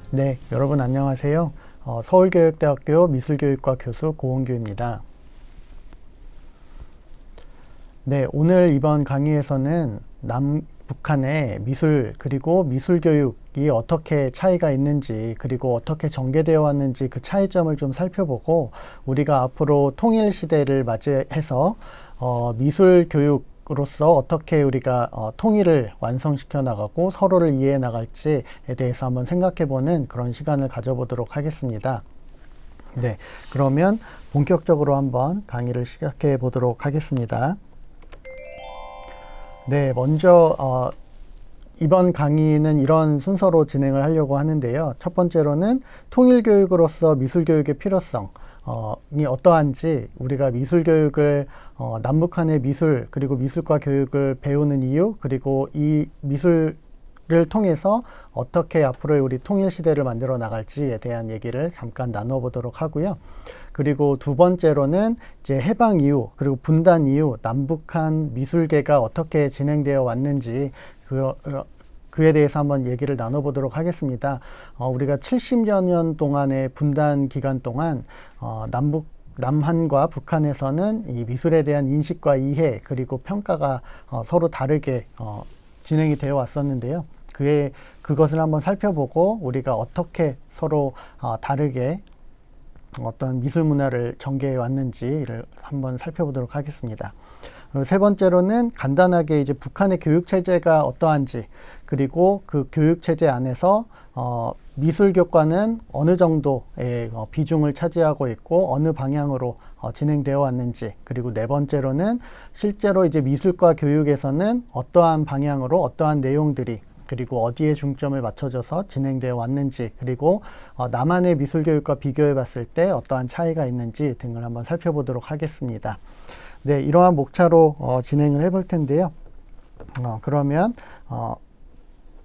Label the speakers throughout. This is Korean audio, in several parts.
Speaker 1: 네, 여러분 안녕하세요. 서울교육대학교 미술교육과 교수 고은규입니다. 네, 오늘 이번 강의에서는 북한의 미술 그리고 미술교육이 어떻게 차이가 있는지 그리고 어떻게 전개되어 왔는지 그 차이점을 좀 살펴보고 우리가 앞으로 통일시대를 맞이해서 미술교육으로서 어떻게 우리가 통일을 완성시켜 나가고 서로를 이해해 나갈지에 대해서 한번 생각해보는 그런 시간을 가져보도록 하겠습니다. 네, 그러면 본격적으로 한번 강의를 시작해 보도록 하겠습니다. 네, 먼저 이번 강의는 이런 순서로 진행을 하려고 하는데요. 첫 번째로는 통일교육으로서 미술교육의 필요성이 어떠한지, 우리가 미술교육을 남북한의 미술 그리고 미술과 교육을 배우는 이유, 그리고 이 미술을 통해서 어떻게 앞으로의 우리 통일시대를 만들어 나갈지에 대한 얘기를 잠깐 나눠보도록 하고요. 그리고 두 번째로는 이제 해방 이후 그리고 분단 이후 남북한 미술계가 어떻게 진행되어 왔는지 그에 대해서 한번 얘기를 나눠보도록 하겠습니다. 우리가 70여 년 동안의 분단 기간 동안 남한과 북한에서는 이 미술에 대한 인식과 이해 그리고 평가가 서로 다르게 진행이 되어 왔었는데요. 그것을 한번 살펴보고 우리가 어떻게 서로 다르게 어떤 미술 문화를 전개해 왔는지를 한번 살펴보도록 하겠습니다. 세 번째로는 간단하게 이제 북한의 교육 체제가 어떠한지, 그리고 그 교육 체제 안에서 미술 교과는 어느 정도의 비중을 차지하고 있고 어느 방향으로 진행되어 왔는지, 그리고 네 번째로는 실제로 이제 미술과 교육에서는 어떠한 방향으로 어떠한 내용들이 그리고 어디에 중점을 맞춰져서 진행되어 왔는지, 그리고 남한의 미술교육과 비교해 봤을 때 어떠한 차이가 있는지 등을 한번 살펴보도록 하겠습니다. 네, 이러한 목차로 진행을 해볼 텐데요. 그러면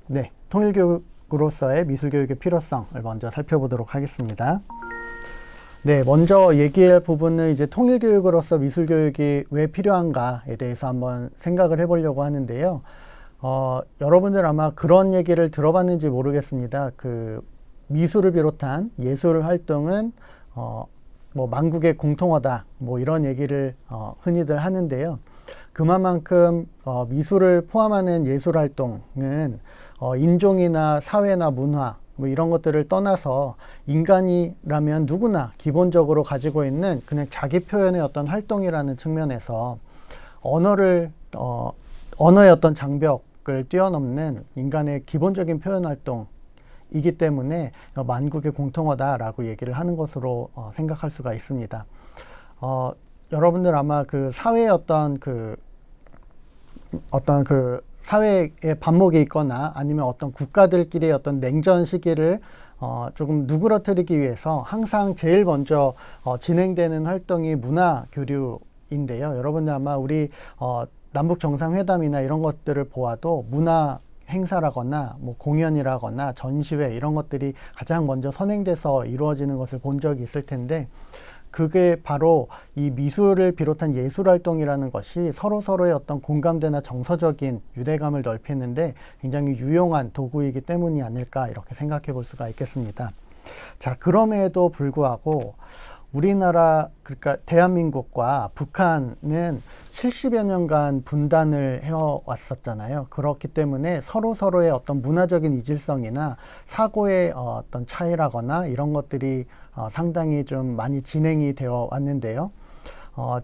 Speaker 1: 네, 통일교육으로서의 미술교육의 필요성을 먼저 살펴보도록 하겠습니다. 네, 먼저 얘기할 부분은 이제 통일교육으로서 미술교육이 왜 필요한가에 대해서 한번 생각을 해보려고 하는데요. 여러분들 아마 그런 얘기를 들어봤는지 모르겠습니다. 그 미술을 비롯한 예술 활동은 뭐 만국의 공통어다, 뭐 이런 얘기를 흔히들 하는데요. 그만큼 미술을 포함하는 예술 활동은 인종이나 사회나 문화 뭐 이런 것들을 떠나서 인간이라면 누구나 기본적으로 가지고 있는 그냥 자기 표현의 어떤 활동이라는 측면에서 언어의 어떤 장벽을 뛰어넘는 인간의 기본적인 표현 활동이기 때문에 만국의 공통어다라고 얘기를 하는 것으로 생각할 수가 있습니다. 여러분들 아마 그 사회의 어떤 그 사회의 반목에 있거나 아니면 어떤 국가들끼리의 어떤 냉전 시기를 조금 누그러뜨리기 위해서 항상 제일 먼저 진행되는 활동이 문화 교류인데요. 여러분들 아마 우리 남북 정상회담이나 이런 것들을 보아도 문화 행사라거나 뭐 공연이라거나 전시회 이런 것들이 가장 먼저 선행돼서 이루어지는 것을 본 적이 있을 텐데, 그게 바로 이 미술을 비롯한 예술 활동이라는 것이 서로서로의 어떤 공감대나 정서적인 유대감을 넓히는데 굉장히 유용한 도구이기 때문이 아닐까 이렇게 생각해 볼 수가 있겠습니다. 자, 그럼에도 불구하고 우리나라, 그러니까 대한민국과 북한은 70여 년간 분단을 해왔었잖아요. 그렇기 때문에 서로서로의 어떤 문화적인 이질성이나 사고의 어떤 차이라거나 이런 것들이 상당히 좀 많이 진행이 되어 왔는데요.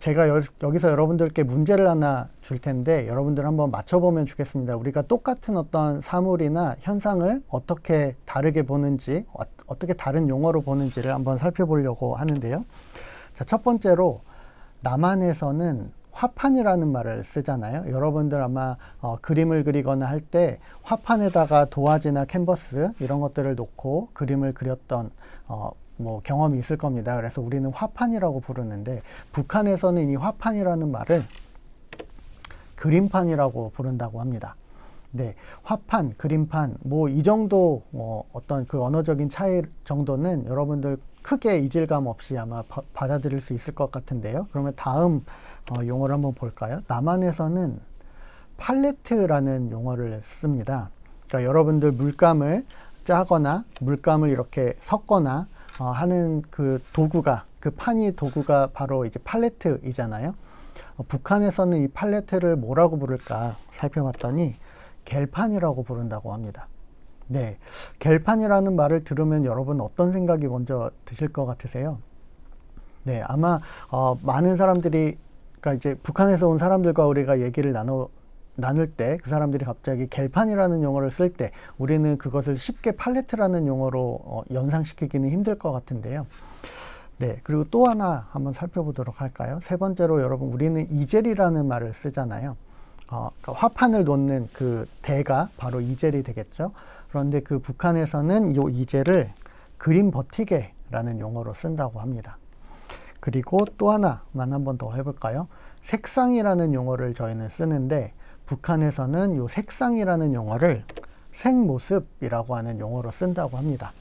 Speaker 1: 제가 여기서 여러분들께 문제를 하나 줄 텐데 여러분들 한번 맞춰보면 좋겠습니다. 우리가 똑같은 어떤 사물이나 현상을 어떻게 다르게 보는지, 어떻게 다른 용어로 보는지를 한번 살펴보려고 하는데요. 자, 첫 번째로 남한에서는 화판이라는 말을 쓰잖아요. 여러분들 아마 그림을 그리거나 할 때 화판에다가 도화지나 캔버스 이런 것들을 놓고 그림을 그렸던 뭐 경험이 있을 겁니다. 그래서 우리는 화판이라고 부르는데 북한에서는 이 화판이라는 말을 그림판이라고 부른다고 합니다. 네, 화판, 그림판, 뭐 이 정도 어떤 그 언어적인 차이 정도는 여러분들 크게 이질감 없이 아마 받아들일 수 있을 것 같은데요. 그러면 다음 용어를 한번 볼까요? 남한에서는 팔레트라는 용어를 씁니다. 그러니까 여러분들 물감을 짜거나 물감을 이렇게 섞거나 하는 그 도구가, 그 판이 도구가 바로 이제 팔레트이잖아요. 북한에서는 이 팔레트를 뭐라고 부를까 살펴봤더니 겔판이라고 부른다고 합니다. 네, 겔판이라는 말을 들으면 여러분 어떤 생각이 먼저 드실 것 같으세요? 네, 아마 많은 사람들이, 그러니까 이제 북한에서 온 사람들과 우리가 얘기를 나눌 때 그 사람들이 갑자기 겔판이라는 용어를 쓸 때 우리는 그것을 쉽게 팔레트라는 용어로 연상시키기는 힘들 것 같은데요. 네, 그리고 또 하나 한번 살펴보도록 할까요? 세 번째로 여러분, 우리는 이젤이라는 말을 쓰잖아요. 그러니까 화판을 놓는 그 대가 바로 이젤이 되겠죠. 그런데 그 북한에서는 이 이젤을 그림 버티개라는 용어로 쓴다고 합니다. 그리고 또 하나만 한 번 더 해볼까요? 색상이라는 용어를 저희는 쓰는데 북한에서는 이 색상이라는 용어를 색모습이라고 하는 용어로 쓴다고 합니다.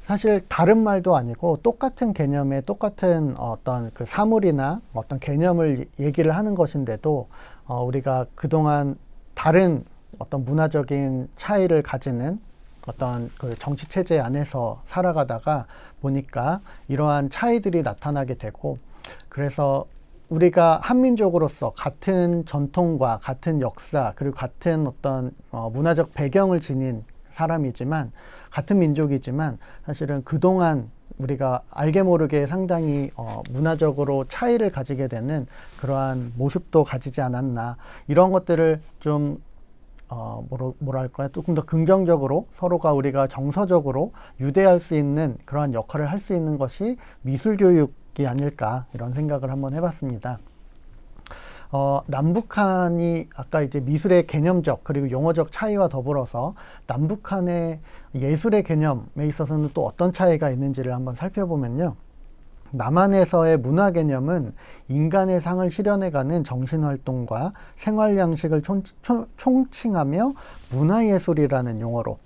Speaker 1: 사실 다른 말도 아니고 똑같은 개념의 똑같은 어떤 그 사물이나 어떤 개념을 얘기를 하는 것인데도 우리가 그동안 다른 어떤 문화적인 차이를 가지는 어떤 그 정치 체제 안에서 살아가다가 보니까 이러한 차이들이 나타나게 되고, 그래서 우리가 한민족으로서 같은 전통과 같은 역사 그리고 같은 어떤 문화적 배경을 지닌 사람이지만, 같은 민족이지만 사실은 그동안 우리가 알게 모르게 상당히 문화적으로 차이를 가지게 되는 그러한 모습도 가지지 않았나, 이런 것들을 좀 뭐랄까요, 조금 더 긍정적으로 서로가 우리가 정서적으로 유대할 수 있는 그러한 역할을 할 수 있는 것이 미술교육이 아닐까, 이런 생각을 한번 해봤습니다. 남북한이 아까 이제 미술의 개념적 그리고 용어적 차이와 더불어서 남북한의 예술의 개념에 있어서는 또 어떤 차이가 있는지를 한번 살펴보면요. 남한에서의 문화 개념은 인간의 상을 실현해가는 정신활동과 생활 양식을 총칭하며 문화예술이라는 용어로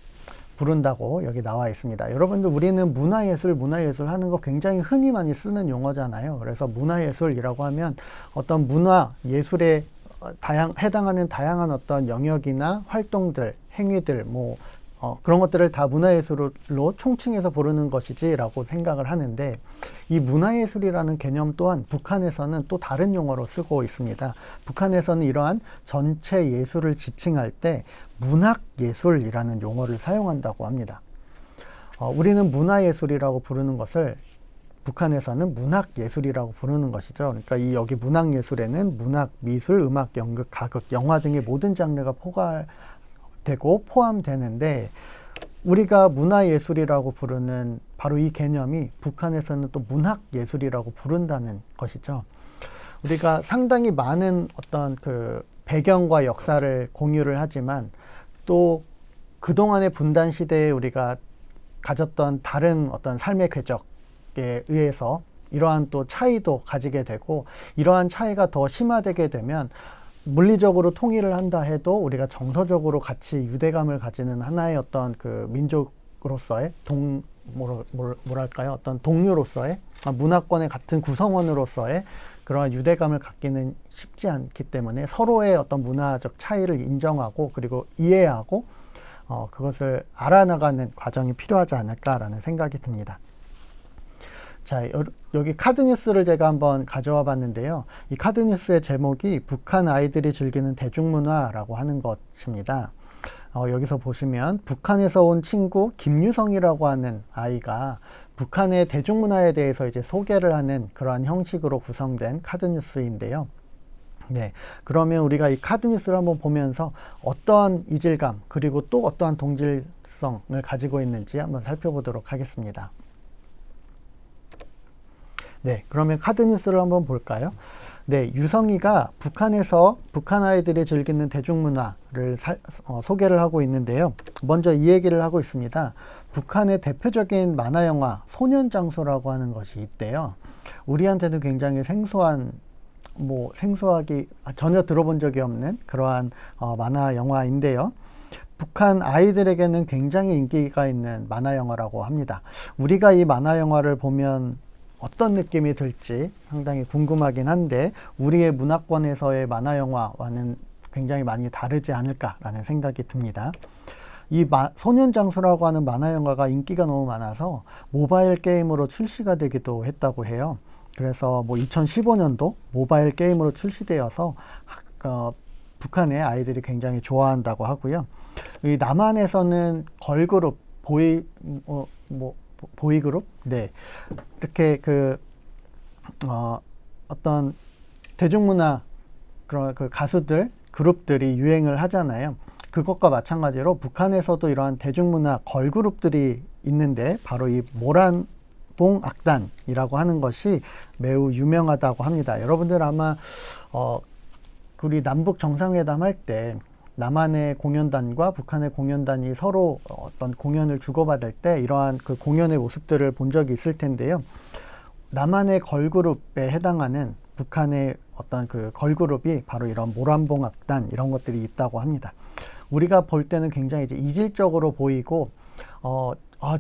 Speaker 1: 부른다고 여기 나와 있습니다. 여러분들, 우리는 문화예술 하는 거 굉장히 흔히 많이 쓰는 용어잖아요. 그래서 문화예술이라고 하면 어떤 문화예술에 해당하는 다양한 어떤 영역이나 활동들, 행위들, 그런 것들을 다 문화예술로 총칭해서 부르는 것이지라고 생각을 하는데, 이 문화예술이라는 개념 또한 북한에서는 또 다른 용어로 쓰고 있습니다. 북한에서는 이러한 전체 예술을 지칭할 때 문학예술이라는 용어를 사용한다고 합니다. 우리는 문화예술이라고 부르는 것을 북한에서는 문학예술이라고 부르는 것이죠. 그러니까 이 여기 문학예술에는 문학, 미술, 음악, 연극, 가극, 영화 등의 모든 장르가 포함되는데, 우리가 문화예술이라고 부르는 바로 이 개념이 북한에서는 또 문학예술이라고 부른다는 것이죠. 우리가 상당히 많은 어떤 그 배경과 역사를 공유를 하지만 또 그동안의 분단 시대에 우리가 가졌던 다른 어떤 삶의 궤적에 의해서 이러한 또 차이도 가지게 되고, 이러한 차이가 더 심화되게 되면 물리적으로 통일을 한다 해도 우리가 정서적으로 같이 유대감을 가지는 하나의 어떤 그 민족으로서의 뭐랄까요, 어떤 동료로서의 문화권의 같은 구성원으로서의 그러한 유대감을 갖기는 쉽지 않기 때문에 서로의 어떤 문화적 차이를 인정하고 그리고 이해하고 그것을 알아나가는 과정이 필요하지 않을까라는 생각이 듭니다. 자, 여기 카드뉴스를 제가 한번 가져와 봤는데요. 이 카드뉴스의 제목이 북한 아이들이 즐기는 대중문화라고 하는 것입니다. 여기서 보시면 북한에서 온 친구 김유성이라고 하는 아이가 북한의 대중문화에 대해서 이제 소개를 하는 그러한 형식으로 구성된 카드뉴스인데요. 네, 그러면 우리가 이 카드뉴스를 한번 보면서 어떠한 이질감 그리고 또 어떠한 동질성을 가지고 있는지 한번 살펴보도록 하겠습니다. 네, 그러면 카드뉴스를 한번 볼까요? 네, 유성이가 북한에서 북한 아이들이 즐기는 대중문화를 소개를 하고 있는데요. 먼저 이 얘기를 하고 있습니다. 북한의 대표적인 만화영화 소년장소라고 하는 것이 있대요. 우리한테는 굉장히 생소하기 전혀 들어본 적이 없는 그러한 만화 영화인데요. 북한 아이들에게는 굉장히 인기가 있는 만화 영화라고 합니다. 우리가 이 만화 영화를 보면 어떤 느낌이 들지 상당히 궁금하긴 한데, 우리의 문화권에서의 만화 영화와는 굉장히 많이 다르지 않을까라는 생각이 듭니다. 소년장수라고 하는 만화 영화가 인기가 너무 많아서 모바일 게임으로 출시가 되기도 했다고 해요. 그래서 뭐 2015년도 모바일 게임으로 출시되어서 북한의 아이들이 굉장히 좋아한다고 하고요. 이 남한에서는 걸그룹, 보이그룹, 네, 이렇게 어떤 대중문화 그런 그 가수들, 그룹들이 유행을 하잖아요. 그것과 마찬가지로 북한에서도 이러한 대중문화 걸그룹들이 있는데 바로 이 모란봉 악단이라고 하는 것이 매우 유명하다고 합니다. 여러분들 아마 우리 남북 정상회담 할 때 남한의 공연단과 북한의 공연단이 서로 어떤 공연을 주고받을 때 이러한 그 공연의 모습들을 본 적이 있을 텐데요. 남한의 걸그룹에 해당하는 북한의 어떤 그 걸그룹이 바로 이런 모란봉 악단 이런 것들이 있다고 합니다. 우리가 볼 때는 굉장히 이제 이질적으로 보이고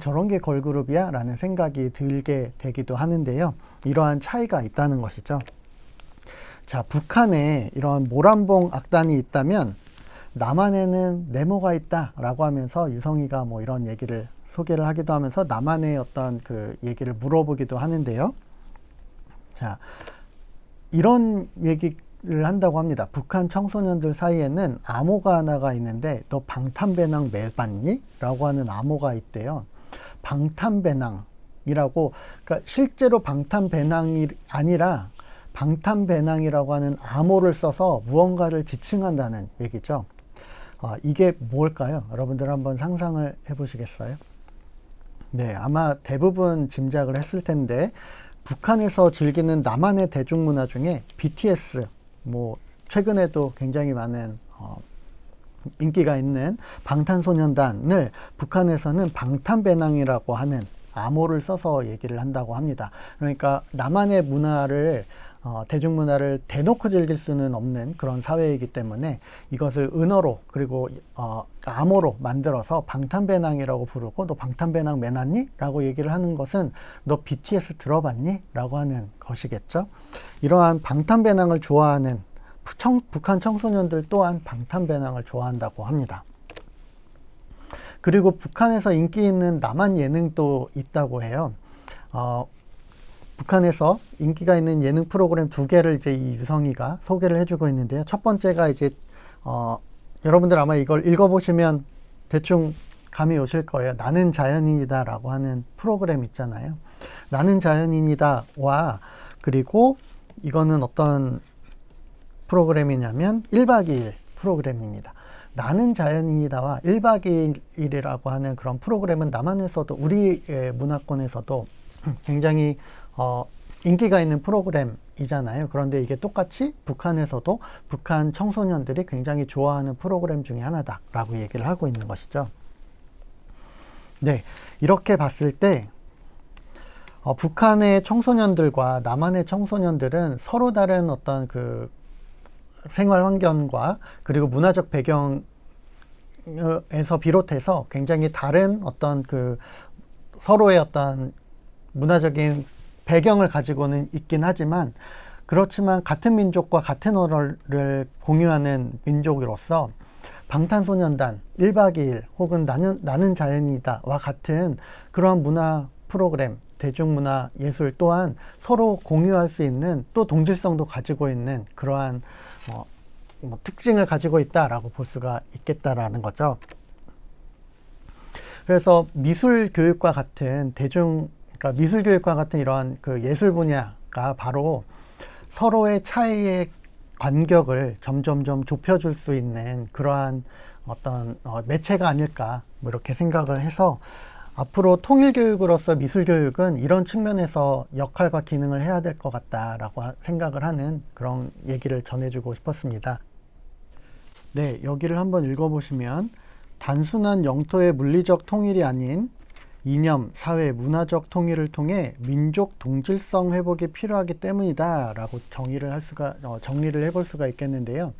Speaker 1: 저런 게 걸그룹이야? 라는 생각이 들게 되기도 하는데요. 이러한 차이가 있다는 것이죠. 자, 북한에 이런 모란봉 악단이 있다면 남한에는 네모가 있다라고 하면서 유성이가 뭐 이런 얘기를 소개를 하기도 하면서 남한의 어떤 그 얘기를 물어보기도 하는데요. 자, 이런 얘기를 한다고 합니다. 북한 청소년들 사이에는 암호가 하나가 있는데 너 방탄배낭 매봤니? 라고 하는 암호가 있대요. 방탄배낭이라고, 그러니까 실제로 방탄배낭이 아니라 방탄배낭이라고 하는 암호를 써서 무언가를 지칭한다는 얘기죠. 이게 뭘까요? 여러분들 한번 상상을 해보시겠어요? 네, 아마 대부분 짐작을 했을 텐데 북한에서 즐기는 남한의 대중문화 중에 BTS, 뭐 최근에도 굉장히 많은 인기가 있는 방탄소년단을 북한에서는 방탄배낭이라고 하는 암호를 써서 얘기를 한다고 합니다. 그러니까 남한의 문화를 대중문화를 대놓고 즐길 수는 없는 그런 사회이기 때문에 이것을 은어로 그리고 암호로 만들어서 방탄배낭이라고 부르고 너 방탄배낭 매놨니? 라고 얘기를 하는 것은 너 BTS 들어봤니? 라고 하는 것이겠죠. 이러한 방탄배낭을 좋아하는 북한 청소년들 또한 방탄배낭을 좋아한다고 합니다. 그리고 북한에서 인기 있는 남한 예능도 있다고 해요. 북한에서 인기가 있는 예능 프로그램 2개를 이제 이 유성이가 소개를 해주고 있는데요. 첫 번째가 이제 여러분들 아마 이걸 읽어보시면 대충 감이 오실 거예요. 나는 자연인이다라고 하는 프로그램 있잖아요. 나는 자연인이다와 그리고 이거는 어떤 프로그램이냐면 1박 2일 프로그램입니다. 나는 자연인이다와 1박 2일이라고 하는 그런 프로그램은 남한에서도 우리의 문화권에서도 굉장히 인기가 있는 프로그램이잖아요. 그런데 이게 똑같이 북한에서도 북한 청소년들이 굉장히 좋아하는 프로그램 중에 하나다라고 얘기를 하고 있는 것이죠. 네, 이렇게 봤을 때 북한의 청소년들과 남한의 청소년들은 서로 다른 어떤 그 생활 환경과 그리고 문화적 배경에서 비롯해서 굉장히 다른 어떤 그 서로의 어떤 문화적인 배경을 가지고는 있긴 하지만 그렇지만 같은 민족과 같은 언어를 공유하는 민족으로서 방탄소년단 1박 2일 혹은 나는 자연이다와 같은 그러한 문화 프로그램 대중문화 예술 또한 서로 공유할 수 있는 또 동질성도 가지고 있는 그러한 특징을 가지고 있다라고 볼 수가 있겠다라는 거죠. 그래서 미술 교육과 같은 그러니까 미술 교육과 같은 이러한 그 예술 분야가 바로 서로의 차이의 간격을 점점점 좁혀줄 수 있는 그러한 어떤 매체가 아닐까 뭐 이렇게 생각을 해서 앞으로 통일교육으로서 미술교육은 이런 측면에서 역할과 기능을 해야 될 것 같다라고 생각을 하는 그런 얘기를 전해주고 싶었습니다. 네, 여기를 한번 읽어보시면 단순한 영토의 물리적 통일이 아닌 이념, 사회, 문화적 통일을 통해 민족 동질성 회복이 필요하기 때문이다 라고 정리를 해볼 수가 있겠는데요.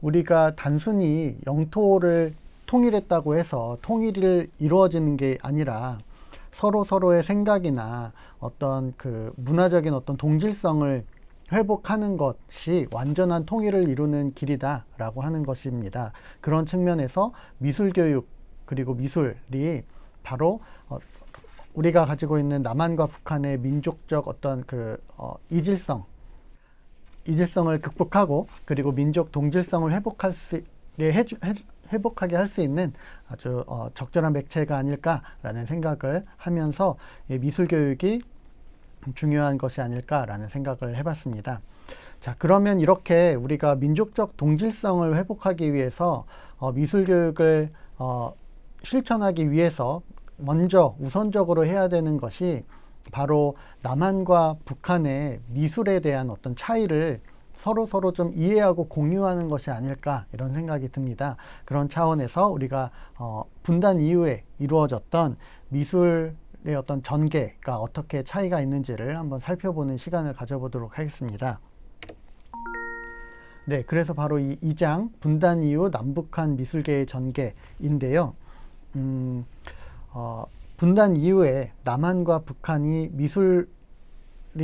Speaker 1: 우리가 단순히 영토를 통일했다고 해서 통일이 이루어지는 게 아니라 서로의 생각이나 어떤 그 문화적인 어떤 동질성을 회복하는 것이 완전한 통일을 이루는 길이다 라고 하는 것입니다. 그런 측면에서 미술교육 그리고 미술이 바로 우리가 가지고 있는 남한과 북한의 민족적 어떤 이질성을 극복하고 그리고 민족 동질성을 회복하게 할 수 있는 아주 적절한 매체가 아닐까라는 생각을 하면서 미술 교육이 중요한 것이 아닐까라는 생각을 해봤습니다. 자, 그러면 이렇게 우리가 민족적 동질성을 회복하기 위해서 미술 교육을 실천하기 위해서 먼저 우선적으로 해야 되는 것이 바로 남한과 북한의 미술에 대한 어떤 차이를 서로 좀 이해하고 공유하는 것이 아닐까 이런 생각이 듭니다. 그런 차원에서 우리가 분단 이후에 이루어졌던 미술의 어떤 전개가 어떻게 차이가 있는지를 한번 살펴보는 시간을 가져보도록 하겠습니다. 네, 그래서 바로 이 2장 분단 이후 남북한 미술계의 전개인데요. 분단 이후에 남한과 북한이 미술이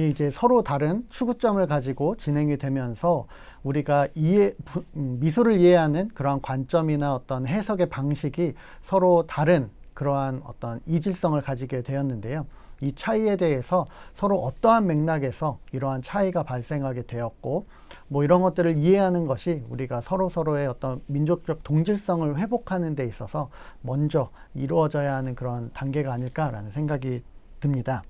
Speaker 1: 이제 서로 다른 추구점을 가지고 진행이 되면서 우리가 미술을 이해하는 그러한 관점이나 어떤 해석의 방식이 서로 다른 그러한 어떤 이질성을 가지게 되었는데요. 이 차이에 대해서 서로 어떠한 맥락에서 이러한 차이가 발생하게 되었고 뭐 이런 것들을 이해하는 것이 우리가 서로의 어떤 민족적 동질성을 회복하는 데 있어서 먼저 이루어져야 하는 그런 단계가 아닐까라는 생각이 듭니다.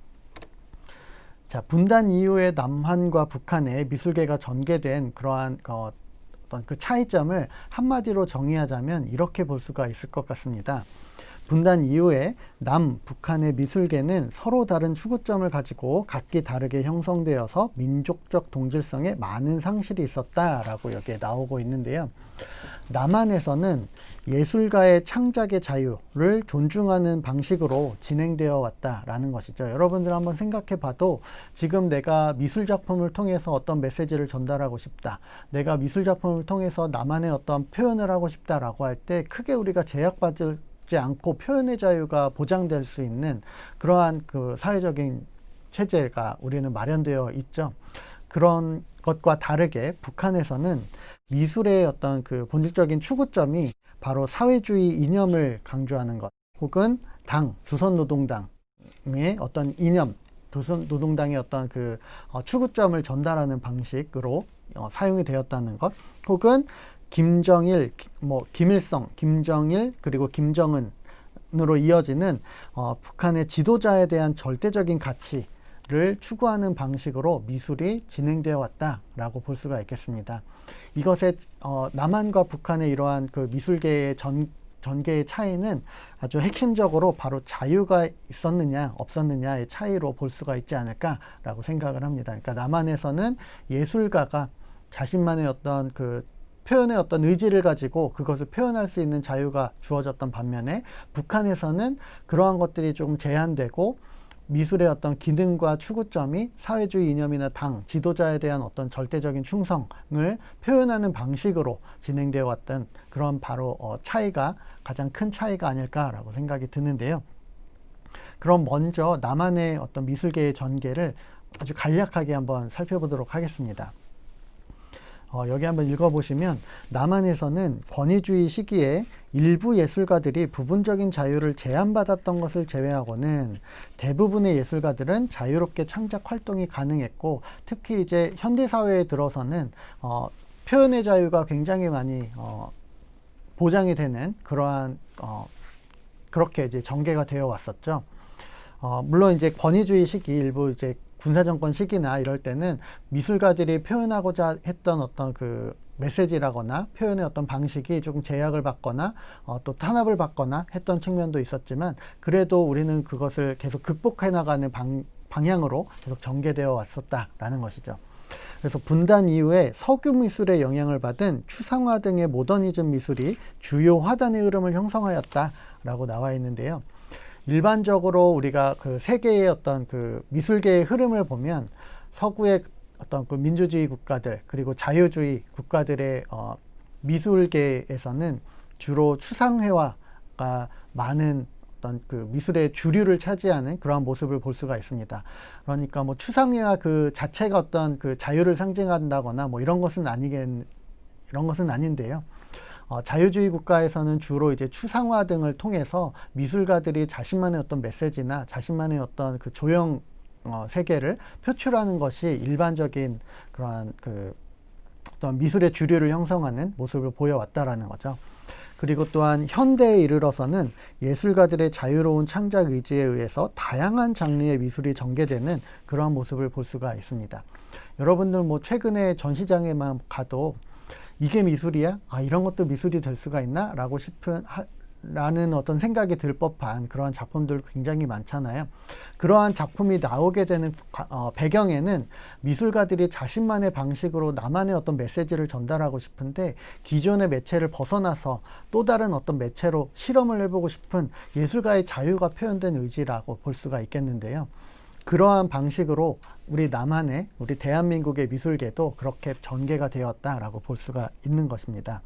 Speaker 1: 자, 분단 이후에 남한과 북한의 미술계가 전개된 그러한 어떤 그 차이점을 한마디로 정의하자면 이렇게 볼 수가 있을 것 같습니다. 분단 이후에 북한의 미술계는 서로 다른 추구점을 가지고 각기 다르게 형성되어서 민족적 동질성에 많은 상실이 있었다라고 여기에 나오고 있는데요. 남한에서는 예술가의 창작의 자유를 존중하는 방식으로 진행되어 왔다라는 것이죠. 여러분들 한번 생각해 봐도 지금 내가 미술 작품을 통해서 어떤 메시지를 전달하고 싶다. 내가 미술 작품을 통해서 나만의 어떤 표현을 하고 싶다라고 할 때 크게 우리가 제약받지 않고 표현의 자유가 보장될 수 있는 그러한 그 사회적인 체제가 우리는 마련되어 있죠. 그런 것과 다르게 북한에서는 미술의 어떤 그 본질적인 추구점이 바로 사회주의 이념을 강조하는 것, 혹은 조선노동당의 어떤 이념, 조선노동당의 어떤 그 추구점을 전달하는 방식으로 사용이 되었다는 것, 혹은 김정일, 김일성, 김정일 그리고 김정은으로 이어지는 북한의 지도자에 대한 절대적인 가치를 추구하는 방식으로 미술이 진행되어 왔다라고 볼 수가 있겠습니다. 이것의 남한과 북한의 이러한 그 미술계의 전개의 차이는 아주 핵심적으로 바로 자유가 있었느냐 없었느냐의 차이로 볼 수가 있지 않을까라고 생각을 합니다. 그러니까 남한에서는 예술가가 자신만의 어떤 그 표현의 어떤 의지를 가지고 그것을 표현할 수 있는 자유가 주어졌던 반면에 북한에서는 그러한 것들이 조금 제한되고 미술의 어떤 기능과 추구점이 사회주의 이념이나 지도자에 대한 어떤 절대적인 충성을 표현하는 방식으로 진행되어 왔던 그런 바로 차이가 가장 큰 차이가 아닐까라고 생각이 드는데요. 그럼 먼저 남한의 어떤 미술계의 전개를 아주 간략하게 한번 살펴보도록 하겠습니다. 여기 한번 읽어보시면 남한에서는 권위주의 시기에 일부 예술가들이 부분적인 자유를 제한받았던 것을 제외하고는 대부분의 예술가들은 자유롭게 창작 활동이 가능했고 특히 이제 현대사회에 들어서는 표현의 자유가 굉장히 많이 보장이 되는 그러한 그렇게 이제 전개가 되어 왔었죠. 물론 이제 권위주의 시기 일부 이제 군사정권 시기나 이럴 때는 미술가들이 표현하고자 했던 어떤 그 메시지라거나 표현의 어떤 방식이 조금 제약을 받거나 또 탄압을 받거나 했던 측면도 있었지만 그래도 우리는 그것을 계속 극복해 나가는 방향으로 계속 전개되어 왔었다라는 것이죠. 그래서 분단 이후에 석유 미술의 영향을 받은 추상화 등의 모더니즘 미술이 주요 화단의 흐름을 형성하였다라고 나와 있는데요. 일반적으로 우리가 그 세계의 어떤 그 미술계의 흐름을 보면 서구의 어떤 그 민주주의 국가들 그리고 자유주의 국가들의 미술계에서는 주로 추상회화가 많은 어떤 그 미술의 주류를 차지하는 그러한 모습을 볼 수가 있습니다. 그러니까 뭐 추상회화 그 자체가 어떤 그 자유를 상징한다거나 뭐 이런 것은 아닌데요. 자유주의 국가에서는 주로 이제 추상화 등을 통해서 미술가들이 자신만의 어떤 메시지나 자신만의 어떤 그 조형 세계를 표출하는 것이 일반적인 그러한 그 어떤 미술의 주류를 형성하는 모습을 보여왔다라는 거죠. 그리고 또한 현대에 이르러서는 예술가들의 자유로운 창작 의지에 의해서 다양한 장르의 미술이 전개되는 그러한 모습을 볼 수가 있습니다. 여러분들 뭐 최근에 전시장에만 가도 이게 미술이야? 아, 이런 것도 미술이 될 수가 있나? 라는 어떤 생각이 들 법한 그러한 작품들 굉장히 많잖아요. 그러한 작품이 나오게 되는 배경에는 미술가들이 자신만의 방식으로 나만의 어떤 메시지를 전달하고 싶은데 기존의 매체를 벗어나서 또 다른 어떤 매체로 실험을 해보고 싶은 예술가의 자유가 표현된 의지라고 볼 수가 있겠는데요. 그러한 방식으로 우리 대한민국의 미술계도 그렇게 전개가 되었다라고 볼 수가 있는 것입니다.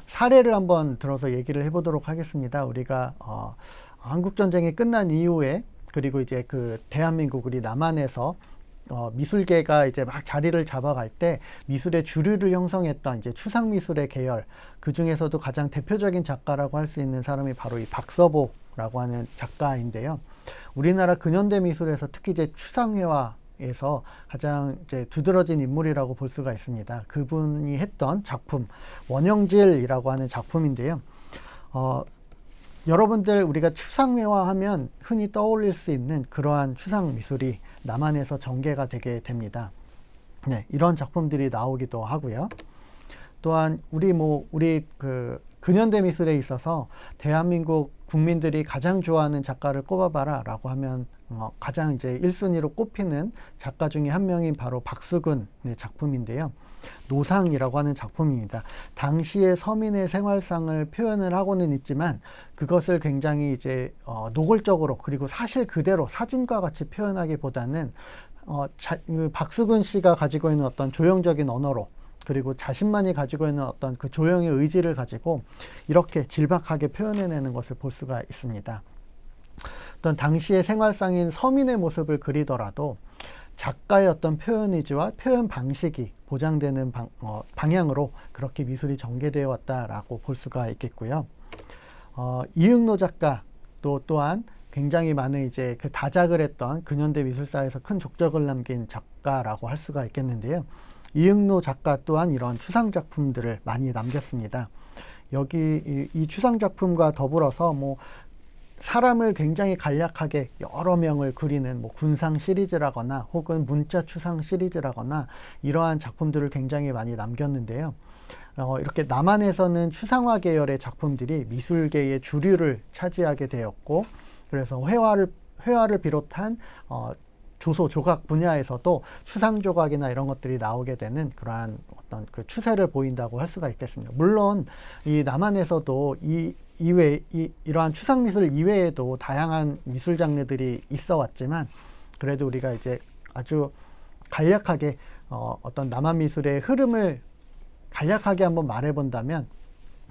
Speaker 1: 사례를 한번 들어서 얘기를 해보도록 하겠습니다. 우리가 한국전쟁이 끝난 이후에 그리고 이제 그 대한민국 우리 남한에서 미술계가 이제 막 자리를 잡아갈 때 미술의 주류를 형성했던 이제 추상미술의 계열, 그 중에서도 가장 대표적인 작가라고 할 수 있는 사람이 바로 이 박서보라고 하는 작가인데요. 우리나라 근현대 미술에서 특히 이제 추상회화에서 가장 이제 두드러진 인물이라고 볼 수가 있습니다. 그분이 했던 작품 원형질이라고 하는 작품인데요. 여러분들 우리가 추상회화 하면 흔히 떠올릴 수 있는 그러한 추상 미술이 남한에서 전개가 되게 됩니다. 네, 이런 작품들이 나오기도 하고요. 또한 우리 그 근현대 미술에 있어서 대한민국 국민들이 가장 좋아하는 작가를 꼽아봐라 라고 하면 가장 이제 1순위로 꼽히는 작가 중에 한 명인 바로 박수근의 작품인데요. 노상이라고 하는 작품입니다. 당시의 서민의 생활상을 표현을 하고는 있지만 그것을 굉장히 이제 노골적으로 그리고 사실 그대로 사진과 같이 표현하기보다는 박수근 씨가 가지고 있는 어떤 조형적인 언어로 그리고 자신만이 가지고 있는 어떤 그 조형의 의지를 가지고 이렇게 질박하게 표현해내는 것을 볼 수가 있습니다. 어떤 당시의 생활상인 서민의 모습을 그리더라도 작가의 어떤 표현 의지와 표현 방식이 보장되는 방향으로 그렇게 미술이 전개되어 왔다라고 볼 수가 있겠고요. 이응노 작가 또한 굉장히 많은 이제 그 다작을 했던 근현대 미술사에서 큰 족적을 남긴 작가라고 할 수가 있겠는데요. 이응노 작가 또한 이런 추상작품들을 많이 남겼습니다. 여기 이 추상작품과 더불어서 뭐 사람을 굉장히 간략하게 여러 명을 그리는 뭐 군상 시리즈라거나 혹은 문자 추상 시리즈라거나 이러한 작품들을 굉장히 많이 남겼는데요. 이렇게 남한에서는 추상화 계열의 작품들이 미술계의 주류를 차지하게 되었고 그래서 회화를 비롯한 조소, 조각 분야에서도 추상 조각이나 이런 것들이 나오게 되는 그러한 어떤 그 추세를 보인다고 할 수가 있겠습니다. 물론 이 남한에서도 이러한 추상 미술 이외에도 다양한 미술 장르들이 있어 왔지만 그래도 우리가 이제 아주 간략하게 어떤 남한 미술의 흐름을 간략하게 한번 말해 본다면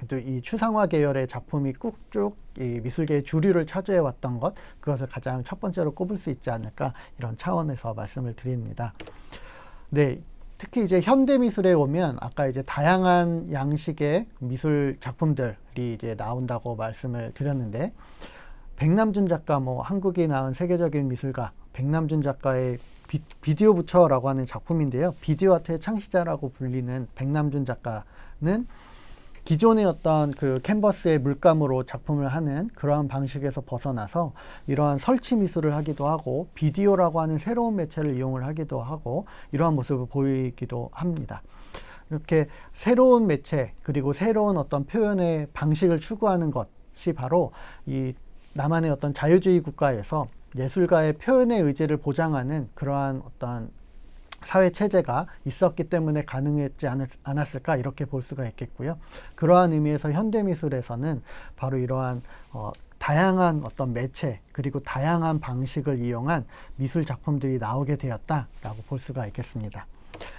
Speaker 1: 또 이 추상화 계열의 작품이 꾹쭉 이 미술계의 주류를 차지해 왔던 것, 그것을 가장 첫 번째로 꼽을 수 있지 않을까 이런 차원에서 말씀을 드립니다. 네, 특히 이제 현대 미술에 오면 아까 이제 다양한 양식의 미술 작품들이 이제 나온다고 말씀을 드렸는데 백남준 작가, 뭐 한국이 낳은 세계적인 미술가 백남준 작가의 비디오 부처라고 하는 작품인데요. 비디오 아트의 창시자라고 불리는 백남준 작가는 기존의 어떤 그 캔버스의 물감으로 작품을 하는 그러한 방식에서 벗어나서 이러한 설치 미술을 하기도 하고 비디오라고 하는 새로운 매체를 이용을 하기도 하고 이러한 모습을 보이기도 합니다. 이렇게 새로운 매체 그리고 새로운 어떤 표현의 방식을 추구하는 것이 바로 이 남한의 어떤 자유주의 국가에서 예술가의 표현의 의지를 보장하는 그러한 어떤 사회 체제가 있었기 때문에 가능했지 않았을까 이렇게 볼 수가 있겠고요. 그러한 의미에서 현대미술에서는 바로 이러한 다양한 어떤 매체 그리고 다양한 방식을 이용한 미술 작품들이 나오게 되었다라고 볼 수가 있겠습니다.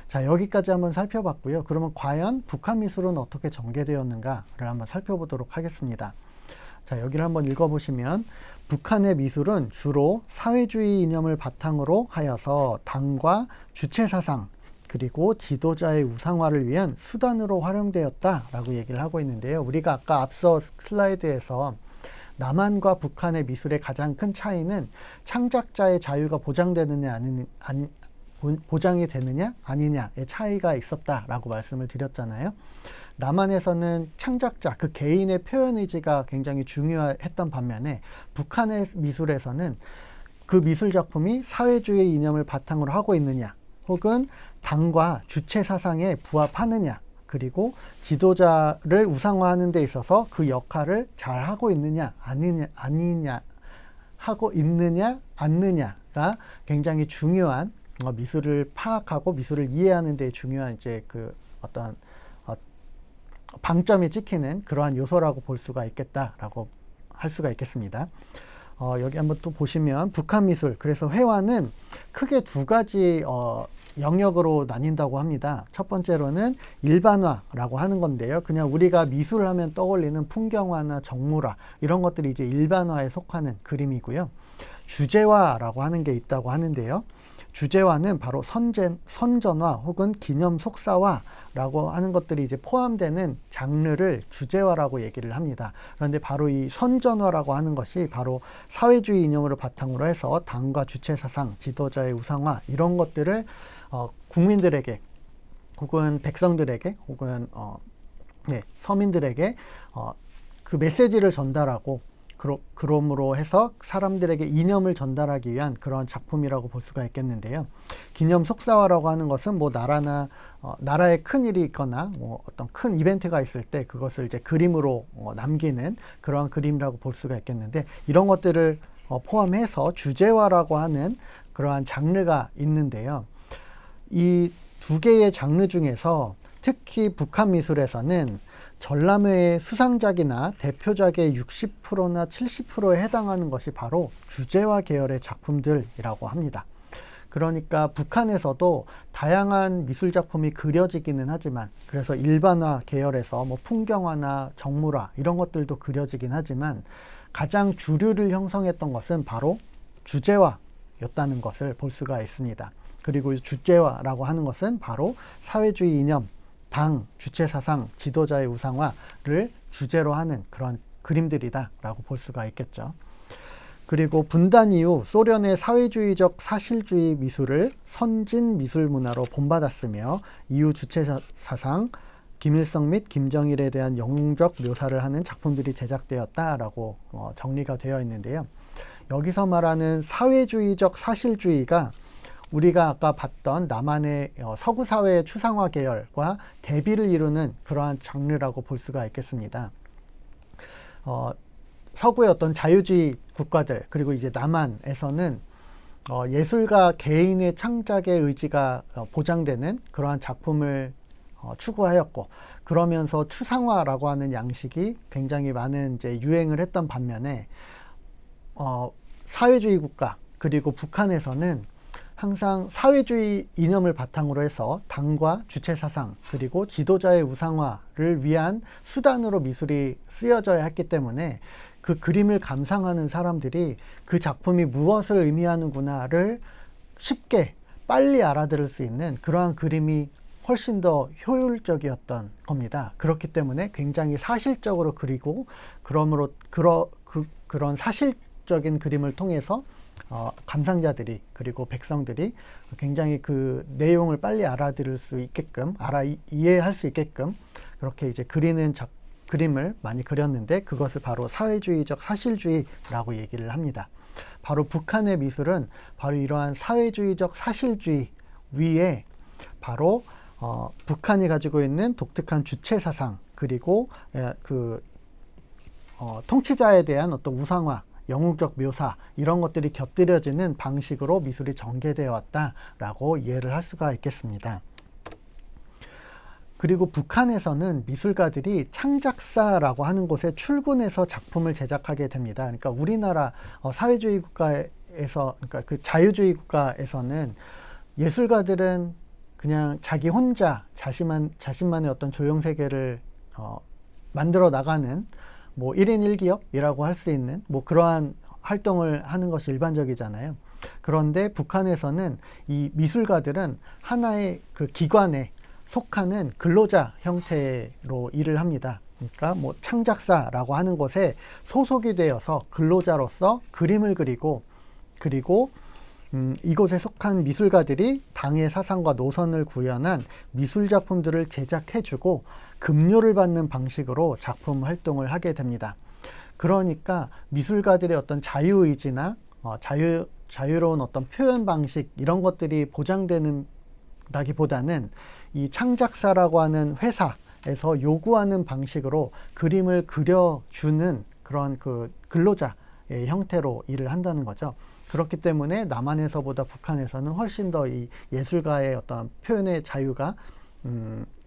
Speaker 1: 자, 여기까지 한번 살펴봤고요. 그러면 과연 북한 미술은 어떻게 전개되었는가를 한번 살펴보도록 하겠습니다. 자, 여기를 한번 읽어보시면 북한의 미술은 주로 사회주의 이념을 바탕으로 하여서 당과 주체사상 그리고 지도자의 우상화를 위한 수단으로 활용되었다라고 얘기를 하고 있는데요. 우리가 아까 앞서 슬라이드에서 남한과 북한의 미술의 가장 큰 차이는 창작자의 자유가 보장되느냐 보장이 되느냐 아니냐의 차이가 있었다라고 말씀을 드렸잖아요. 남한에서는 창작자, 그 개인의 표현 의지가 굉장히 중요했던 반면에 북한의 미술에서는 그 미술 작품이 사회주의 이념을 바탕으로 하고 있느냐, 혹은 당과 주체 사상에 부합하느냐, 그리고 지도자를 우상화하는 데 있어서 그 역할을 잘 하고 있느냐, 아니냐, 하고 있느냐, 않느냐가 굉장히 중요한 미술을 파악하고 미술을 이해하는 데 중요한 이제 그 어떤 방점이 찍히는 그러한 요소라고 볼 수가 있겠다라고 할 수가 있겠습니다. 여기 한번 또 보시면 북한 미술, 그래서 회화는 크게 두 가지 영역으로 나뉜다고 합니다. 첫 번째로는 일반화라고 하는 건데요. 그냥 우리가 미술을 하면 떠올리는 풍경화나 정물화 이런 것들이 이제 일반화에 속하는 그림이고요. 주제화라고 하는 게 있다고 하는데요. 주제화는 바로 선전화 혹은 기념 속사화라고 하는 것들이 이제 포함되는 장르를 주제화라고 얘기를 합니다. 그런데 바로 이 선전화라고 하는 것이 바로 사회주의 이념으로 바탕으로 해서 당과 주체 사상, 지도자의 우상화 이런 것들을 국민들에게 혹은 백성들에게 혹은 서민들에게 그 메시지를 전달하고 그러므로 해서 사람들에게 이념을 전달하기 위한 그런 작품이라고 볼 수가 있겠는데요. 기념 속사화라고 하는 것은 뭐 나라에 큰 일이 있거나 뭐 어떤 큰 이벤트가 있을 때 그것을 이제 그림으로 남기는 그러한 그림이라고 볼 수가 있겠는데, 이런 것들을 포함해서 주제화라고 하는 그러한 장르가 있는데요. 이 두 개의 장르 중에서 특히 북한 미술에서는 전람회의 수상작이나 대표작의 60%나 70%에 해당하는 것이 바로 주제화 계열의 작품들이라고 합니다. 그러니까 북한에서도 다양한 미술 작품이 그려지기는 하지만, 그래서 일반화 계열에서 뭐 풍경화나 정물화 이런 것들도 그려지긴 하지만 가장 주류를 형성했던 것은 바로 주제화였다는 것을 볼 수가 있습니다. 그리고 주제화라고 하는 것은 바로 사회주의 이념, 당, 주체 사상, 지도자의 우상화를 주제로 하는 그런 그림들이다라고 볼 수가 있겠죠. 그리고 분단 이후 소련의 사회주의적 사실주의 미술을 선진 미술 문화로 본받았으며 이후 주체 사상, 김일성 및 김정일에 대한 영웅적 묘사를 하는 작품들이 제작되었다라고 정리가 되어 있는데요. 여기서 말하는 사회주의적 사실주의가 우리가 아까 봤던 남한의 서구 사회의 추상화 계열과 대비를 이루는 그러한 장르라고 볼 수가 있겠습니다. 서구의 어떤 자유주의 국가들, 그리고 이제 남한에서는 예술가 개인의 창작의 의지가 보장되는 그러한 작품을 추구하였고, 그러면서 추상화라고 하는 양식이 굉장히 많은 이제 유행을 했던 반면에 사회주의 국가, 그리고 북한에서는 항상 사회주의 이념을 바탕으로 해서 당과 주체 사상, 그리고 지도자의 우상화를 위한 수단으로 미술이 쓰여져야 했기 때문에 그 그림을 감상하는 사람들이 그 작품이 무엇을 의미하는구나를 쉽게 빨리 알아들을 수 있는 그러한 그림이 훨씬 더 효율적이었던 겁니다. 그렇기 때문에 굉장히 사실적으로 그리고 그러므로 그런 사실적인 그림을 통해서 감상자들이 그리고 백성들이 굉장히 그 내용을 빨리 알아들을 수 있게끔 이해할 수 있게끔 그렇게 이제 그림을 많이 그렸는데, 그것을 바로 사회주의적 사실주의라고 얘기를 합니다. 바로 북한의 미술은 바로 이러한 사회주의적 사실주의 위에 바로 북한이 가지고 있는 독특한 주체 사상, 그리고 통치자에 대한 어떤 우상화, 영웅적 묘사 이런 것들이 곁들여지는 방식으로 미술이 전개되어 왔다라고 이해를 할 수가 있겠습니다. 그리고 북한에서는 미술가들이 창작사라고 하는 곳에 출근해서 작품을 제작하게 됩니다. 그러니까 우리나라 사회주의 국가에서, 그러니까 그 자유주의 국가에서는 예술가들은 그냥 자기 혼자 자신만의 어떤 조형세계를 만들어 나가는 뭐 1인 1기업이라고 할 수 있는 뭐 그러한 활동을 하는 것이 일반적이잖아요. 그런데 북한에서는 이 미술가들은 하나의 그 기관에 속하는 근로자 형태로 일을 합니다. 그러니까 뭐 창작사라고 하는 곳에 소속이 되어서 근로자로서 그림을 그리고 이곳에 속한 미술가들이 당의 사상과 노선을 구현한 미술 작품들을 제작해주고 급료를 받는 방식으로 작품 활동을 하게 됩니다. 그러니까 미술가들의 어떤 자유의지나 자유로운 어떤 표현 방식 이런 것들이 보장되는 다기보다는 이 창작사라고 하는 회사에서 요구하는 방식으로 그림을 그려주는 그런 그 근로자의 형태로 일을 한다는 거죠. 그렇기 때문에 남한에서보다 북한에서는 훨씬 더 이 예술가의 어떤 표현의 자유가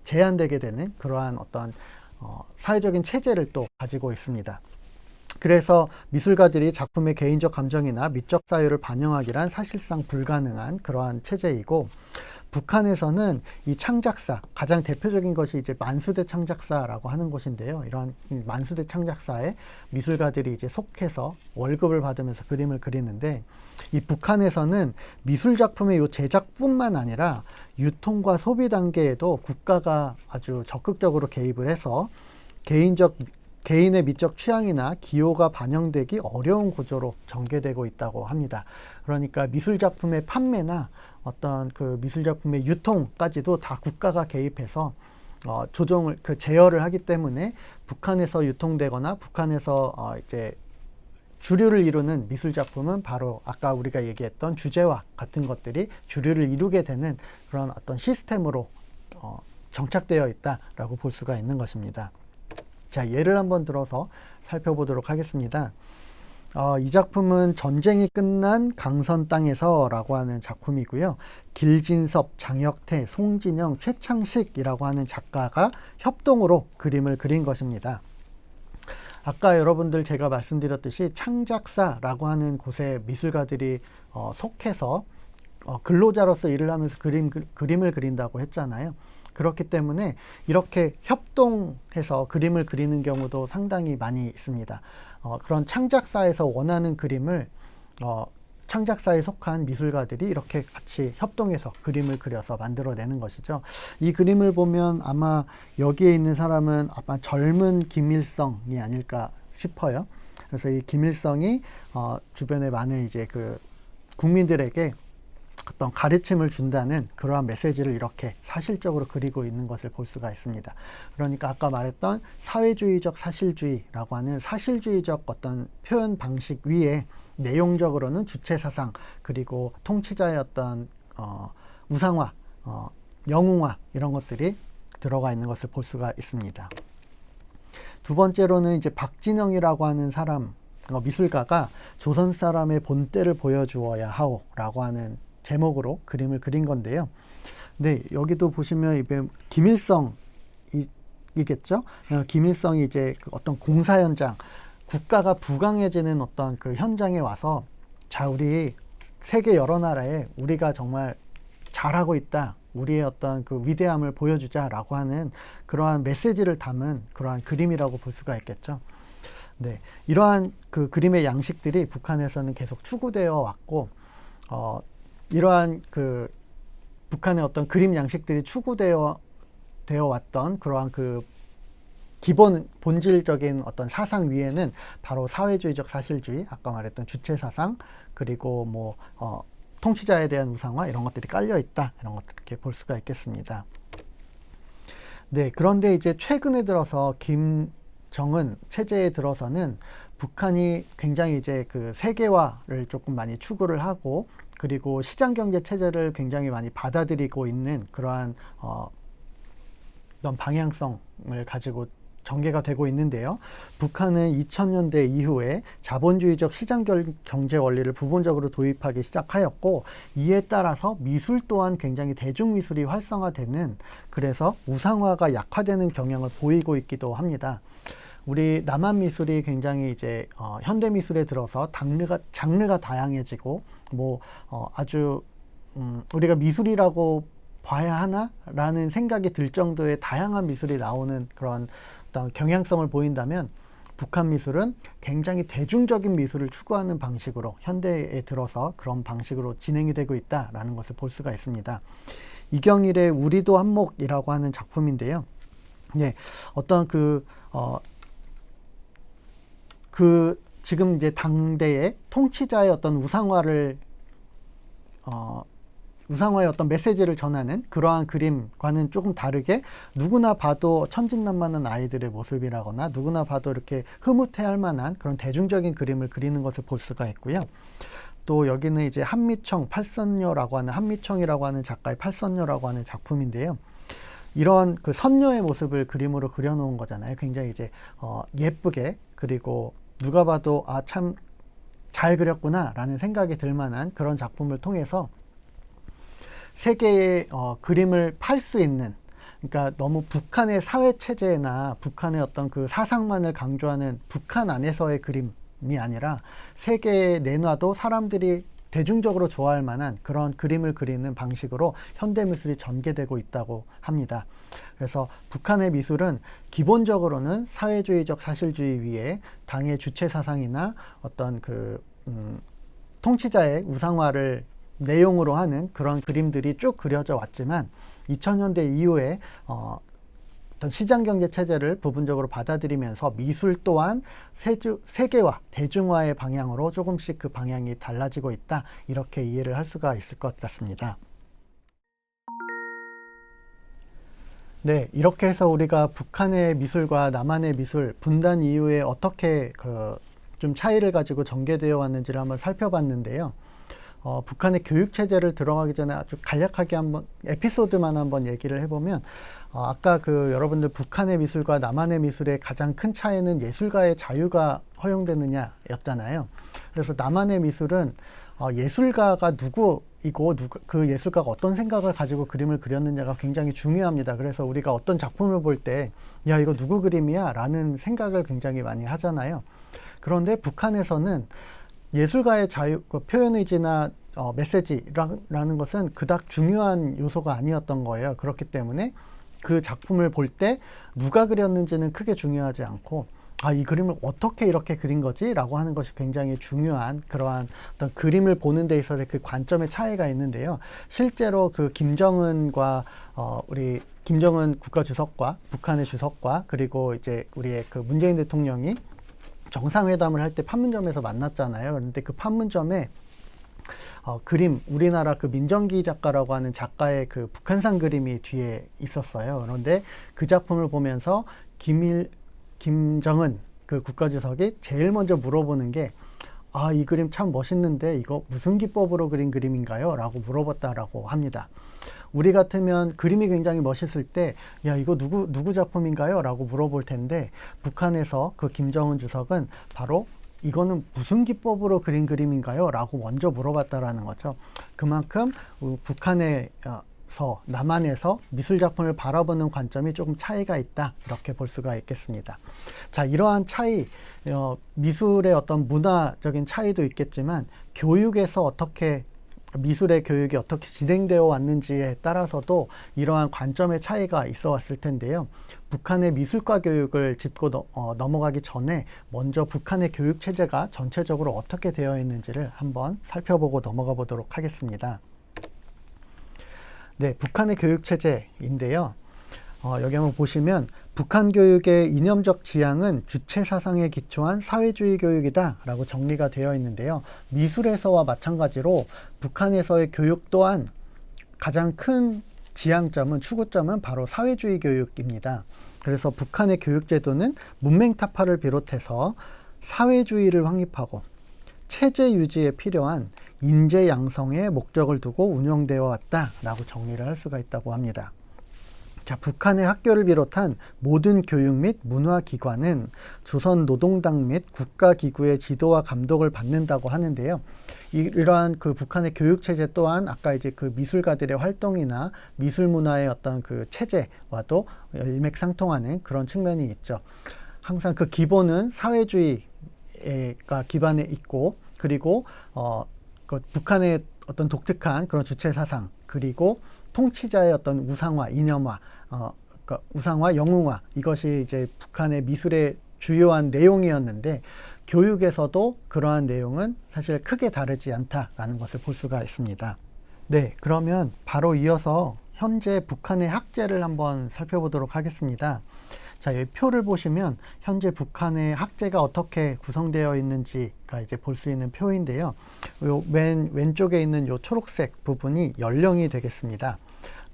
Speaker 1: 제한되게 되는 그러한 어떤 사회적인 체제를 또 가지고 있습니다. 그래서 미술가들이 작품의 개인적 감정이나 미적 사유를 반영하기란 사실상 불가능한 그러한 체제이고, 북한에서는 이 창작사, 가장 대표적인 것이 이제 만수대 창작사라고 하는 곳인데요. 이런 만수대 창작사에 미술가들이 이제 속해서 월급을 받으면서 그림을 그리는데, 이 북한에서는 미술 작품의 요 제작뿐만 아니라 유통과 소비 단계에도 국가가 아주 적극적으로 개입을 해서 개인의 미적 취향이나 기호가 반영되기 어려운 구조로 전개되고 있다고 합니다. 그러니까 미술 작품의 판매나 어떤 그 미술 작품의 유통까지도 다 국가가 개입해서 조정을 제어를 하기 때문에 북한에서 유통되거나 북한에서 이제 주류를 이루는 미술 작품은 바로 아까 우리가 얘기했던 주제와 같은 것들이 주류를 이루게 되는 그런 어떤 시스템으로 정착되어 있다라고 볼 수가 있는 것입니다. 자, 예를 한번 들어서 살펴보도록 하겠습니다. 이 작품은 전쟁이 끝난 강선 땅에서 라고 하는 작품이고요. 길진섭, 장혁태, 송진영, 최창식이라고 하는 작가가 협동으로 그림을 그린 것입니다. 아까 여러분들 제가 말씀드렸듯이 창작사라고 하는 곳에 미술가들이 속해서 근로자로서 일을 하면서 그림을 그린다고 했잖아요. 그렇기 때문에 이렇게 협동해서 그림을 그리는 경우도 상당히 많이 있습니다. 그런 창작사에서 원하는 그림을 창작사에 속한 미술가들이 이렇게 같이 협동해서 그림을 그려서 만들어내는 것이죠. 이 그림을 보면 아마 여기에 있는 사람은 아마 젊은 김일성이 아닐까 싶어요. 그래서 이 김일성이 주변에 많은 이제 그 국민들에게 어떤 가르침을 준다는 그러한 메시지를 이렇게 사실적으로 그리고 있는 것을 볼 수가 있습니다. 그러니까 아까 말했던 사회주의적 사실주의라고 하는 사실주의적 어떤 표현 방식 위에 내용적으로는 주체사상 그리고 통치자의 어떤 우상화, 영웅화 이런 것들이 들어가 있는 것을 볼 수가 있습니다. 두 번째로는 이제 박진영이라고 하는 사람, 미술가가 조선 사람의 본때를 보여주어야 하오라고 하는 제목으로 그림을 그린 건데요. 네, 여기도 보시면 김일성이겠죠. 김일성이 이제 그 어떤 공사 현장, 국가가 부강해지는 어떤 그 현장에 와서 자, 우리 세계 여러 나라에 우리가 정말 잘하고 있다. 우리의 어떤 그 위대함을 보여주자라고 하는 그러한 메시지를 담은 그러한 그림이라고 볼 수가 있겠죠. 네, 이러한 그 그림의 양식들이 북한에서는 계속 추구되어 왔고, 이러한 그 북한의 어떤 그림 양식들이 추구되어 왔던 그러한 그 기본 본질적인 어떤 사상 위에는 바로 사회주의적 사실주의, 아까 말했던 주체 사상, 그리고 뭐 통치자에 대한 우상화 이런 것들이 깔려 있다, 이런 것들 이렇게 볼 수가 있겠습니다. 네, 그런데 이제 최근에 들어서 김정은 체제에 들어서는 북한이 굉장히 이제 그 세계화를 조금 많이 추구를 하고, 그리고 시장경제 체제를 굉장히 많이 받아들이고 있는 그러한 어떤 방향성을 가지고 전개가 되고 있는데요. 북한은 2000년대 이후에 자본주의적 시장경제 원리를 부분적으로 도입하기 시작하였고, 이에 따라서 미술 또한 굉장히 대중미술이 활성화되는, 그래서 우상화가 약화되는 경향을 보이고 있기도 합니다. 우리 남한 미술이 굉장히 이제 현대 미술에 들어서 장르가 다양해지고 아주 우리가 미술이라고 봐야 하나라는 생각이 들 정도의 다양한 미술이 나오는 그런 어떤 경향성을 보인다면, 북한 미술은 굉장히 대중적인 미술을 추구하는 방식으로 현대에 들어서 그런 방식으로 진행이 되고 있다라는 것을 볼 수가 있습니다. 이경일의 우리도 한몫이라고 하는 작품인데요. 네, 어떤 지금 이제 당대의 통치자의 어떤 우상화의 어떤 메시지를 전하는 그러한 그림과는 조금 다르게 누구나 봐도 천진난만한 아이들의 모습이라거나 누구나 봐도 이렇게 흐뭇해할 만한 그런 대중적인 그림을 그리는 것을 볼 수가 있고요. 또 여기는 이제 한미청이라고 하는 작가의 팔선녀라고 하는 작품인데요. 이런 그 선녀의 모습을 그림으로 그려놓은 거잖아요. 굉장히 이제 예쁘게, 그리고 누가 봐도 참 잘 그렸구나라는 생각이 들 만한 그런 작품을 통해서 세계의 그림을 팔 수 있는, 그러니까 너무 북한의 사회 체제나 북한의 어떤 그 사상만을 강조하는 북한 안에서의 그림이 아니라 세계에 내놔도 사람들이 대중적으로 좋아할 만한 그런 그림을 그리는 방식으로 현대 미술이 전개되고 있다고 합니다. 그래서 북한의 미술은 기본적으로는 사회주의적 사실주의 위에 당의 주체 사상이나 어떤 통치자의 우상화를 내용으로 하는 그런 그림들이 쭉 그려져 왔지만 2000년대 이후에 어떤 시장경제 체제를 부분적으로 받아들이면서 미술 또한 세계화, 대중화의 방향으로 조금씩 그 방향이 달라지고 있다, 이렇게 이해를 할 수가 있을 것 같습니다. 네, 이렇게 해서 우리가 북한의 미술과 남한의 미술 분단 이후에 어떻게 좀 차이를 가지고 전개되어 왔는지를 한번 살펴봤는데요. 북한의 교육체제를 들어가기 전에 아주 간략하게 한번 에피소드만 한번 얘기를 해보면, 아까 여러분들 북한의 미술과 남한의 미술의 가장 큰 차이는 예술가의 자유가 허용되느냐 였잖아요. 그래서 남한의 미술은 예술가가 누구이고 그 예술가가 어떤 생각을 가지고 그림을 그렸느냐가 굉장히 중요합니다. 그래서 우리가 어떤 작품을 볼 때 야, 이거 누구 그림이야? 라는 생각을 굉장히 많이 하잖아요. 그런데 북한에서는 예술가의 자유, 표현의지나 메시지라는 것은 그닥 중요한 요소가 아니었던 거예요. 그렇기 때문에 그 작품을 볼 때 누가 그렸는지는 크게 중요하지 않고, 이 그림을 어떻게 이렇게 그린 거지? 라고 하는 것이 굉장히 중요한 그러한 어떤 그림을 보는 데 있어서의 그 관점의 차이가 있는데요. 실제로 우리 김정은 국가주석과 북한의 주석과 그리고 이제 우리의 문재인 대통령이 정상회담을 할 때 판문점에서 만났잖아요. 그런데 그 판문점에 그림, 우리나라 민정기 작가라고 하는 작가의 북한산 그림이 뒤에 있었어요. 그런데 그 작품을 보면서 김정은 국가주석이 제일 먼저 물어보는 게, 이 그림 참 멋있는데 이거 무슨 기법으로 그린 그림인가요? 라고 물어봤다라고 합니다. 우리 같으면 그림이 굉장히 멋있을 때, 야, 이거 누구 작품인가요? 라고 물어볼 텐데, 북한에서 김정은 주석은 바로 이거는 무슨 기법으로 그린 그림인가요? 라고 먼저 물어봤다라는 거죠. 그만큼 북한에서 남한에서 미술 작품을 바라보는 관점이 조금 차이가 있다, 이렇게 볼 수가 있겠습니다. 자, 이러한 차이, 미술의 어떤 문화적인 차이도 있겠지만 교육에서 미술의 교육이 어떻게 진행되어 왔는지에 따라서도 이러한 관점의 차이가 있어 왔을 텐데요. 북한의 미술과 교육을 짚고 넘어가기 전에 먼저 북한의 교육 체제가 전체적으로 어떻게 되어 있는지를 한번 살펴보고 넘어가 보도록 하겠습니다. 네, 북한의 교육 체제인데요. 여기 한번 보시면 북한 교육의 이념적 지향은 주체 사상에 기초한 사회주의 교육이다 라고 정리가 되어 있는데요. 미술에서와 마찬가지로 북한에서의 교육 또한 가장 큰 지향점은, 추구점은 바로 사회주의 교육입니다. 그래서 북한의 교육제도는 문맹타파를 비롯해서 사회주의를 확립하고 체제 유지에 필요한 인재 양성에 목적을 두고 운영되어 왔다라고 정리를 할 수가 있다고 합니다. 자, 북한의 학교를 비롯한 모든 교육 및 문화기관은 조선노동당 및 국가기구의 지도와 감독을 받는다고 하는데요. 이러한 북한의 교육체제 또한 아까 이제 미술가들의 활동이나 미술 문화의 어떤 체제와도 일맥상통하는 그런 측면이 있죠. 항상 기본은 사회주의가 기반에 있고, 그리고 북한의 어떤 독특한 그런 주체 사상, 그리고 통치자의 어떤 우상화, 이념화, 우상화, 영웅화, 이것이 이제 북한의 미술의 주요한 내용이었는데 교육에서도 그러한 내용은 사실 크게 다르지 않다라는 것을 볼 수가 있습니다. 네, 그러면 바로 이어서 현재 북한의 학제를 한번 살펴보도록 하겠습니다. 자, 이 표를 보시면 현재 북한의 학제가 어떻게 구성되어 있는지가 이제 볼 수 있는 표인데요. 요 왼쪽에 있는 요 초록색 부분이 연령이 되겠습니다.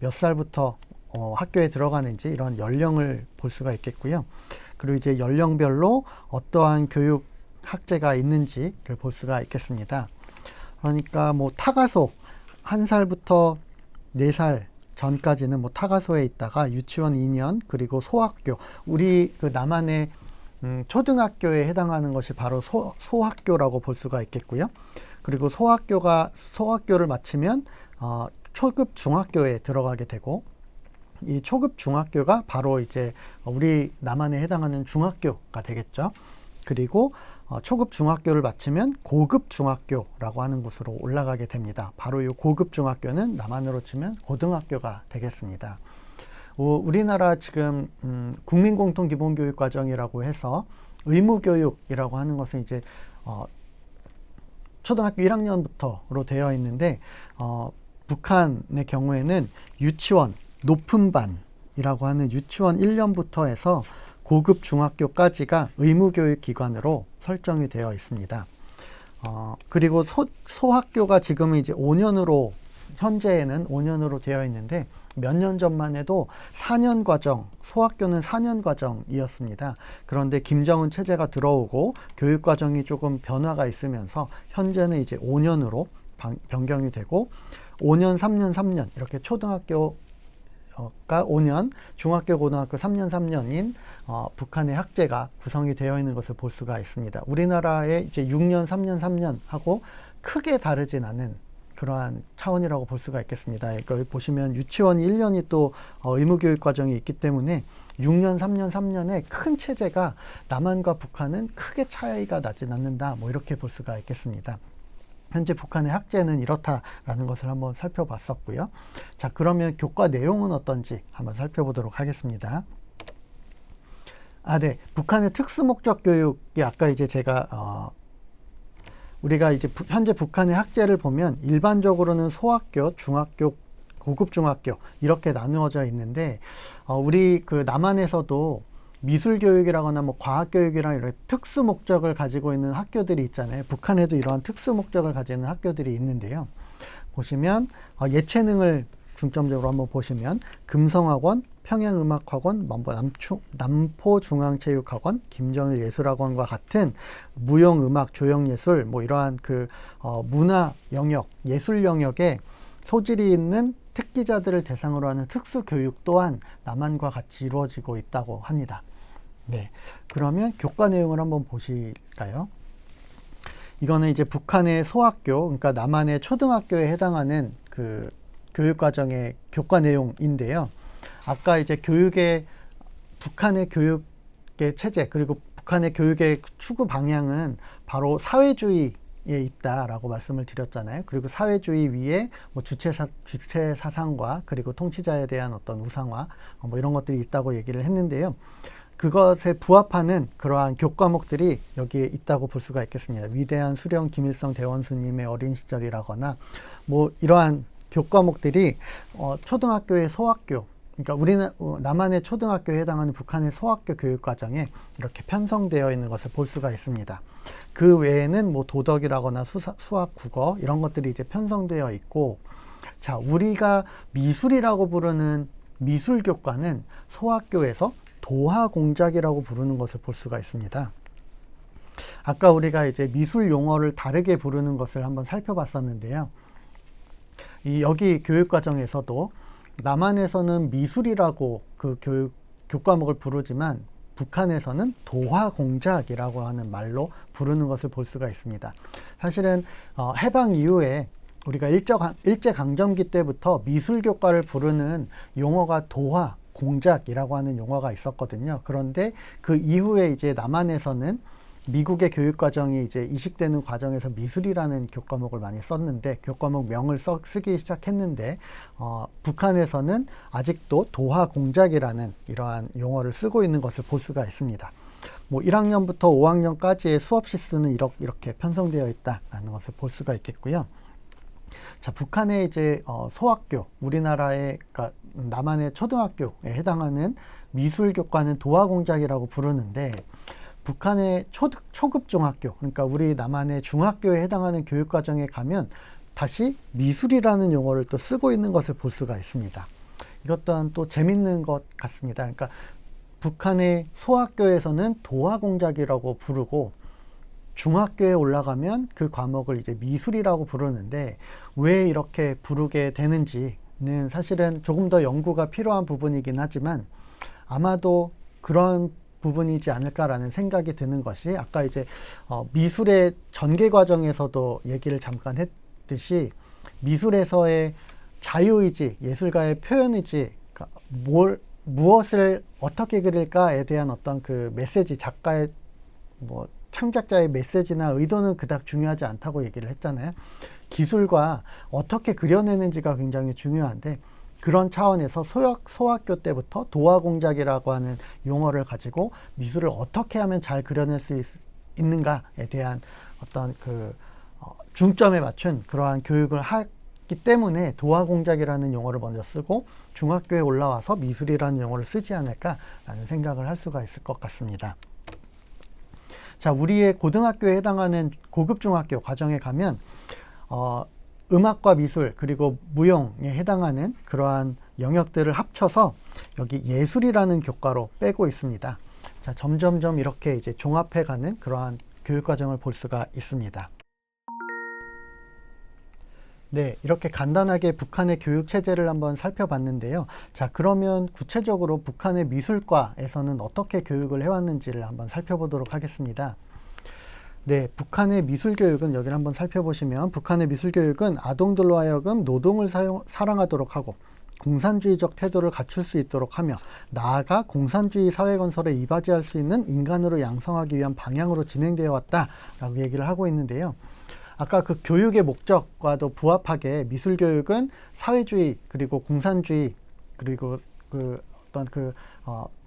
Speaker 1: 몇 살부터 학교에 들어가는지 이런 연령을 볼 수가 있겠고요. 그리고 이제 연령별로 어떠한 교육 학제가 있는지를 볼 수가 있겠습니다. 그러니까 뭐 타가소 1살부터 4살 전까지는 뭐 타가소에 있다가 유치원 2년 그리고 소학교, 우리 그 남한의 초등학교에 해당하는 것이 바로 소학교라고 볼 수가 있겠고요. 그리고 소학교를 마치면 초급 중학교에 들어가게 되고, 이 초급 중학교가 바로 이제 우리 남한에 해당하는 중학교가 되겠죠. 그리고 초급 중학교를 마치면 고급 중학교라고 하는 곳으로 올라가게 됩니다. 바로 이 고급 중학교는 남한으로 치면 고등학교가 되겠습니다. 우리나라 지금 국민공통기본교육과정이라고 해서 의무교육이라고 하는 것은 이제 초등학교 1학년부터로 되어 있는데 북한의 경우에는 유치원 높은 반이라고 하는 유치원 1년부터 해서 고급 중학교까지가 의무교육 기관으로 설정이 되어 있습니다. 그리고 소학교가 지금은 이제 5년으로, 현재에는 5년으로 되어 있는데 몇 년 전만 해도 4년 과정, 소학교는 4년 과정이었습니다. 그런데 김정은 체제가 들어오고 교육 과정이 조금 변화가 있으면서 현재는 이제 5년으로 변경이 되고 5년, 3년, 3년 이렇게 초등학교가 5년, 중학교, 고등학교 3년, 3년인 북한의 학제가 구성이 되어 있는 것을 볼 수가 있습니다. 우리나라의 이제 6년, 3년, 3년 하고 크게 다르진 않은 그러한 차원이라고 볼 수가 있겠습니다. 여기 보시면 유치원이 1년이 또 의무교육 과정이 있기 때문에 6년, 3년, 3년의 큰 체제가 남한과 북한은 크게 차이가 나진 않는다. 뭐 이렇게 볼 수가 있겠습니다. 현재 북한의 학제는 이렇다라는 것을 한번 살펴봤었고요. 자, 그러면 교과 내용은 어떤지 한번 살펴보도록 하겠습니다. 네. 북한의 특수목적 교육이 아까 이제 제가 우리가 이제 현재 북한의 학제를 보면 일반적으로는 소학교, 중학교, 고급 중학교 이렇게 나누어져 있는데 우리 그 남한에서도 미술 교육이라거나 뭐 과학 교육이랑 이런 특수 목적을 가지고 있는 학교들이 있잖아요. 북한에도 이러한 특수 목적을 가지는 학교들이 있는데요. 보시면 예체능을 중점적으로 한번 보시면 금성학원, 평양음악학원, 남포중앙체육학원, 김정일 예술학원과 같은 무용음악, 조형예술 뭐 이러한 그 문화 영역, 예술 영역에 소질이 있는 특기자들을 대상으로 하는 특수교육 또한 남한과 같이 이루어지고 있다고 합니다. 네, 그러면 교과 내용을 한번 보실까요? 이거는 이제 북한의 소학교, 그러니까 남한의 초등학교에 해당하는 그 교육과정의 교과 내용인데요. 아까 이제 북한의 교육의 체제, 그리고 북한의 교육의 추구 방향은 바로 사회주의에 있다라고 말씀을 드렸잖아요. 그리고 사회주의 위에 뭐 주체 사상과 그리고 통치자에 대한 어떤 우상화, 뭐 이런 것들이 있다고 얘기를 했는데요. 그것에 부합하는 그러한 교과목들이 여기에 있다고 볼 수가 있겠습니다. 위대한 수령 김일성 대원수님의 어린 시절이라거나 뭐 이러한 교과목들이 초등학교의 소학교, 그러니까 남한의 초등학교에 해당하는 북한의 소학교 교육과정에 이렇게 편성되어 있는 것을 볼 수가 있습니다. 그 외에는 뭐 도덕이라거나 수학, 국어 이런 것들이 이제 편성되어 있고, 자, 우리가 미술이라고 부르는 미술 교과는 소학교에서 도화공작이라고 부르는 것을 볼 수가 있습니다. 아까 우리가 이제 미술 용어를 다르게 부르는 것을 한번 살펴봤었는데요. 여기 교육과정에서도 남한에서는 미술이라고 그 교과목을 부르지만 북한에서는 도화공작이라고 하는 말로 부르는 것을 볼 수가 있습니다. 사실은 해방 이후에 우리가 일제강점기 때부터 미술교과를 부르는 용어가 도화공작이라고 하는 용어가 있었거든요. 그런데 그 이후에 이제 남한에서는 미국의 교육과정이 이제 이식되는 과정에서 미술이라는 교과목을 많이 썼는데, 교과목 명을 쓰기 시작했는데, 북한에서는 아직도 도화공작이라는 이러한 용어를 쓰고 있는 것을 볼 수가 있습니다. 뭐 1학년부터 5학년까지의 수업 시수는 이렇게 편성되어 있다라는 것을 볼 수가 있겠고요. 자, 북한의 이제 소학교, 우리나라의 그러니까 남한의 초등학교에 해당하는 미술 교과는 도화공작이라고 부르는데, 북한의 초급 중학교, 그러니까 우리 남한의 중학교에 해당하는 교육과정에 가면 다시 미술이라는 용어를 또 쓰고 있는 것을 볼 수가 있습니다. 이것 또한 또 재밌는 것 같습니다. 그러니까 북한의 소학교에서는 도화공작이라고 부르고 중학교에 올라가면 그 과목을 이제 미술이라고 부르는데, 왜 이렇게 부르게 되는지는 사실은 조금 더 연구가 필요한 부분이긴 하지만 아마도 그런 부분이지 않을까라는 생각이 드는 것이, 아까 이제 미술의 전개 과정에서도 얘기를 잠깐 했듯이 미술에서의 자유의지, 예술가의 표현의지, 그러니까 무엇을 어떻게 그릴까에 대한 어떤 그 메시지, 작가의 뭐 창작자의 메시지나 의도는 그닥 중요하지 않다고 얘기를 했잖아요. 기술과 어떻게 그려내는지가 굉장히 중요한데, 그런 차원에서 소학교 때부터 도화공작이라고 하는 용어를 가지고 미술을 어떻게 하면 잘 그려낼 수 있는가에 대한 어떤 그 중점에 맞춘 그러한 교육을 하기 때문에 도화공작이라는 용어를 먼저 쓰고 중학교에 올라와서 미술이라는 용어를 쓰지 않을까라는 생각을 할 수가 있을 것 같습니다. 자, 우리의 고등학교에 해당하는 고급 중학교 과정에 가면 음악과 미술 그리고 무용에 해당하는 그러한 영역들을 합쳐서 여기 예술이라는 교과로 빼고 있습니다. 자, 점점점 이렇게 이제 종합해가는 그러한 교육과정을 볼 수가 있습니다. 네, 이렇게 간단하게 북한의 교육 체제를 한번 살펴봤는데요. 자, 그러면 구체적으로 북한의 미술과에서는 어떻게 교육을 해왔는지를 한번 살펴보도록 하겠습니다. 네, 북한의 미술교육은 여기를 한번 살펴보시면, 북한의 미술교육은 아동들로 하여금 노동을 사랑하도록 하고 공산주의적 태도를 갖출 수 있도록 하며, 나아가 공산주의 사회 건설에 이바지할 수 있는 인간으로 양성하기 위한 방향으로 진행되어 왔다라고 얘기를 하고 있는데요. 아까 그 교육의 목적과도 부합하게 미술교육은 사회주의 그리고 공산주의 그리고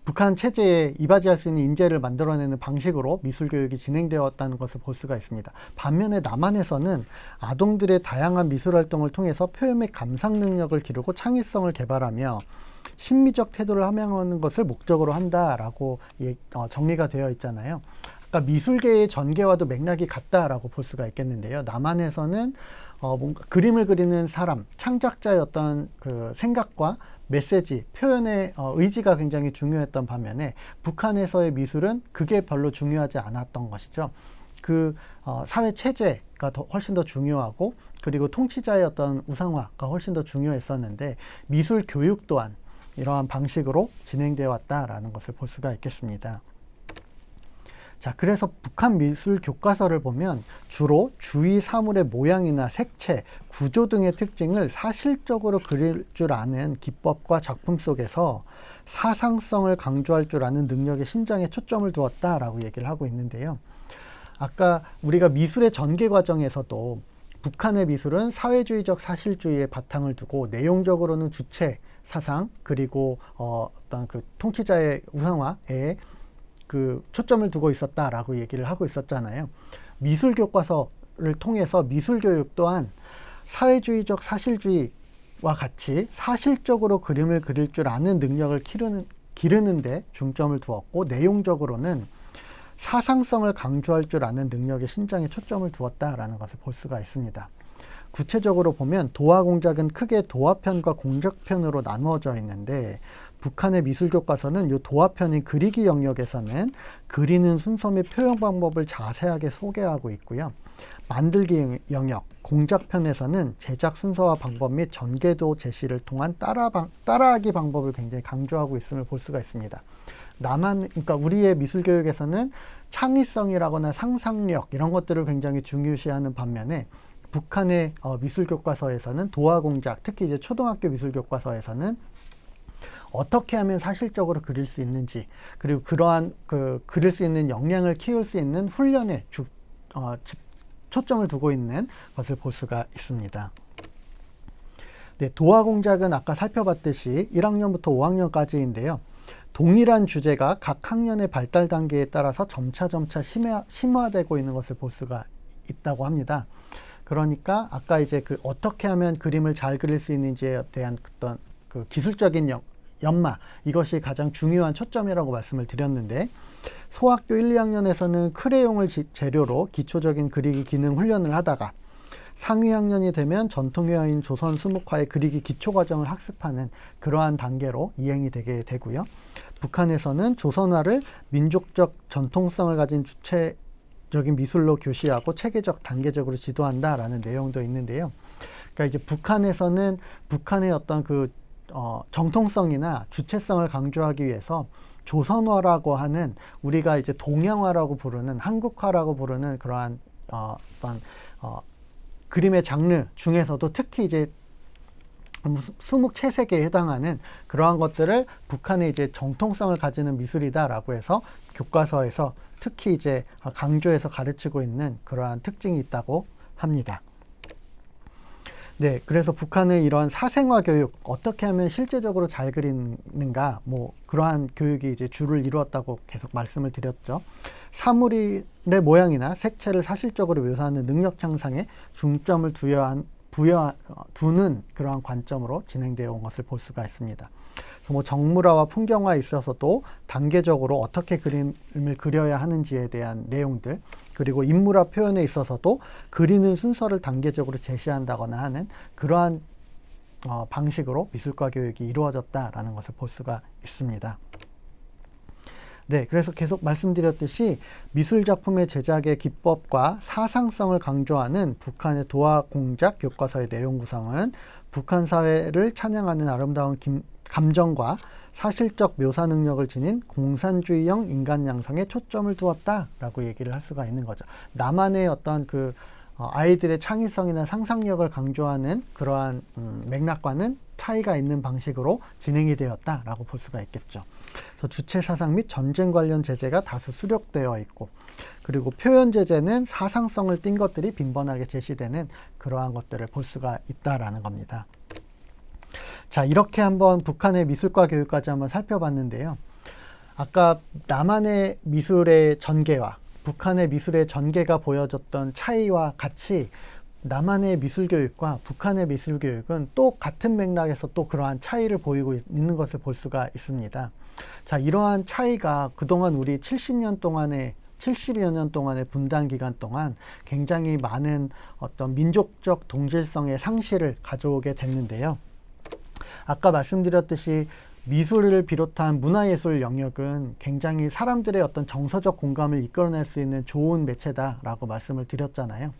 Speaker 1: 북한 체제에 이바지할 수 있는 인재를 만들어내는 방식으로 미술교육이 진행되었다는 것을 볼 수가 있습니다. 반면에 남한에서는 아동들의 다양한 미술활동을 통해서 표현 및 감상 능력을 기르고 창의성을 개발하며 신미적 태도를 함양하는 것을 목적으로 한다라고 정리가 되어 있잖아요. 아까 미술계의 전개와도 맥락이 같다라고 볼 수가 있겠는데요. 남한에서는 뭔가 그림을 그리는 사람, 창작자의 어떤 그 생각과 메시지, 표현의 의지가 굉장히 중요했던 반면에 북한에서의 미술은 그게 별로 중요하지 않았던 것이죠. 그 사회 체제가 훨씬 더 중요하고, 그리고 통치자의 어떤 우상화가 훨씬 더 중요했었는데, 미술 교육 또한 이러한 방식으로 진행되어 왔다라는 것을 볼 수가 있겠습니다. 자, 그래서 북한 미술 교과서를 보면 주로 주위 사물의 모양이나 색채, 구조 등의 특징을 사실적으로 그릴 줄 아는 기법과 작품 속에서 사상성을 강조할 줄 아는 능력의 신장에 초점을 두었다라고 얘기를 하고 있는데요. 아까 우리가 미술의 전개 과정에서도 북한의 미술은 사회주의적 사실주의에 바탕을 두고 내용적으로는 주체 사상 그리고 어떤 그 통치자의 우상화에 그 초점을 두고 있었다라고 얘기를 하고 있었잖아요. 미술 교과서를 통해서 미술 교육 또한 사회주의적 사실주의와 같이 사실적으로 그림을 그릴 줄 아는 능력을 기르는 데 중점을 두었고, 내용적으로는 사상성을 강조할 줄 아는 능력의 신장에 초점을 두었다라는 것을 볼 수가 있습니다. 구체적으로 보면 도화공작은 크게 도화편과 공작편으로 나누어져 있는데, 북한의 미술교과서는 이 도화편인 그리기 영역에서는 그리는 순서 및 표현 방법을 자세하게 소개하고 있고요. 만들기 영역, 공작편에서는 제작 순서와 방법 및 전개도 제시를 통한 따라하기 방법을 굉장히 강조하고 있음을 볼 수가 있습니다. 그러니까 우리의 미술교육에서는 창의성이라거나 상상력 이런 것들을 굉장히 중요시하는 반면에, 북한의 미술교과서에서는 도화공작, 특히 이제 초등학교 미술교과서에서는 어떻게 하면 사실적으로 그릴 수 있는지, 그리고 그러한 그릴 수 있는 역량을 키울 수 있는 훈련에 초점을 두고 있는 것을 볼 수가 있습니다. 네, 도화공작은 아까 살펴봤듯이 1학년부터 5학년까지인데요. 동일한 주제가 각 학년의 발달 단계에 따라서 점차 심화되고 있는 것을 볼 수가 있다고 합니다. 그러니까 아까 이제 그 어떻게 하면 그림을 잘 그릴 수 있는지에 대한 어떤 그 기술적인 연마, 이것이 가장 중요한 초점이라고 말씀을 드렸는데, 소학교 1, 2학년에서는 크레용을 재료로 기초적인 그리기 기능 훈련을 하다가 상위 학년이 되면 전통회화인 조선 수묵화의 그리기 기초 과정을 학습하는 그러한 단계로 이행이 되게 되고요. 북한에서는 조선화를 민족적 전통성을 가진 주체적인 미술로 교시하고 체계적 단계적으로 지도한다라는 내용도 있는데요. 그러니까 이제 북한에서는 북한의 어떤 그 정통성이나 주체성을 강조하기 위해서 조선화라고 하는, 우리가 이제 동양화라고 부르는, 한국화라고 부르는 그러한 어떤 그림의 장르 중에서도 특히 이제 수묵 채색에 해당하는 그러한 것들을 북한의 이제 정통성을 가지는 미술이다라고 해서 교과서에서 특히 이제 강조해서 가르치고 있는 그러한 특징이 있다고 합니다. 네, 그래서 북한의 이런 사생화 교육, 어떻게 하면 실제적으로 잘 그리는가, 뭐 그러한 교육이 이제 주를 이루었다고 계속 말씀을 드렸죠. 사물의 모양이나 색채를 사실적으로 묘사하는 능력 향상에 중점을 두는 그러한 관점으로 진행되어 온 것을 볼 수가 있습니다. 그래서 뭐 정물화와 풍경화에 있어서도 단계적으로 어떻게 그림을 그려야 하는지에 대한 내용들, 그리고 인물화 표현에 있어서도 그리는 순서를 단계적으로 제시한다거나 하는 그러한 방식으로 미술과 교육이 이루어졌다라는 것을 볼 수가 있습니다. 네, 그래서 계속 말씀드렸듯이 미술작품의 제작의 기법과 사상성을 강조하는 북한의 도화공작 교과서의 내용 구성은 북한 사회를 찬양하는 아름다운 감정과 사실적 묘사 능력을 지닌 공산주의형 인간 양성에 초점을 두었다라고 얘기를 할 수가 있는 거죠. 나만의 어떤 그 아이들의 창의성이나 상상력을 강조하는 그러한 맥락과는 차이가 있는 방식으로 진행이 되었다라고 볼 수가 있겠죠. 그래서 주체 사상 및 전쟁 관련 제재가 다수 수록되어 있고, 그리고 표현 제재는 사상성을 띈 것들이 빈번하게 제시되는 그러한 것들을 볼 수가 있다라는 겁니다. 자, 이렇게 한번 북한의 미술과 교육까지 한번 살펴봤는데요. 아까 남한의 미술의 전개와 북한의 미술의 전개가 보여줬던 차이와 같이 남한의 미술 교육과 북한의 미술 교육은 또 같은 맥락에서 또 그러한 차이를 보이고 있는 것을 볼 수가 있습니다. 자, 이러한 차이가 그동안 우리 70여 년 동안의 분단 기간 동안 굉장히 많은 어떤 민족적 동질성의 상실을 가져오게 됐는데요. 아까 말씀드렸듯이 미술을 비롯한 문화예술 영역은 굉장히 사람들의 어떤 정서적 공감을 이끌어낼 수 있는 좋은 매체다라고 말씀을 드렸잖아요.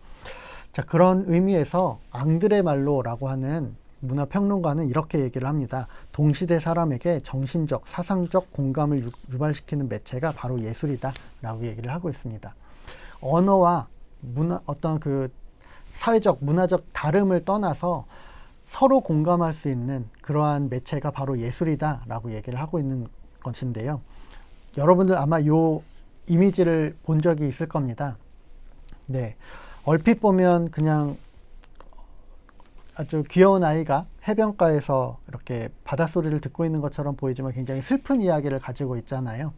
Speaker 1: 자, 그런 의미에서 앙드레 말로라고 하는 문화평론가는 이렇게 얘기를 합니다. 동시대 사람에게 정신적, 사상적 공감을 유발시키는 매체가 바로 예술이다 라고 얘기를 하고 있습니다. 언어와 어떤 그 사회적, 문화적 다름을 떠나서 서로 공감할 수 있는 그러한 매체가 바로 예술이다 라고 얘기를 하고 있는 것인데요. 여러분들 아마 이 이미지를 본 적이 있을 겁니다. 네, 얼핏 보면 그냥 아주 귀여운 아이가 해변가에서 이렇게 바닷소리를 듣고 있는 것처럼 보이지만 굉장히 슬픈 이야기를 가지고 있잖아요.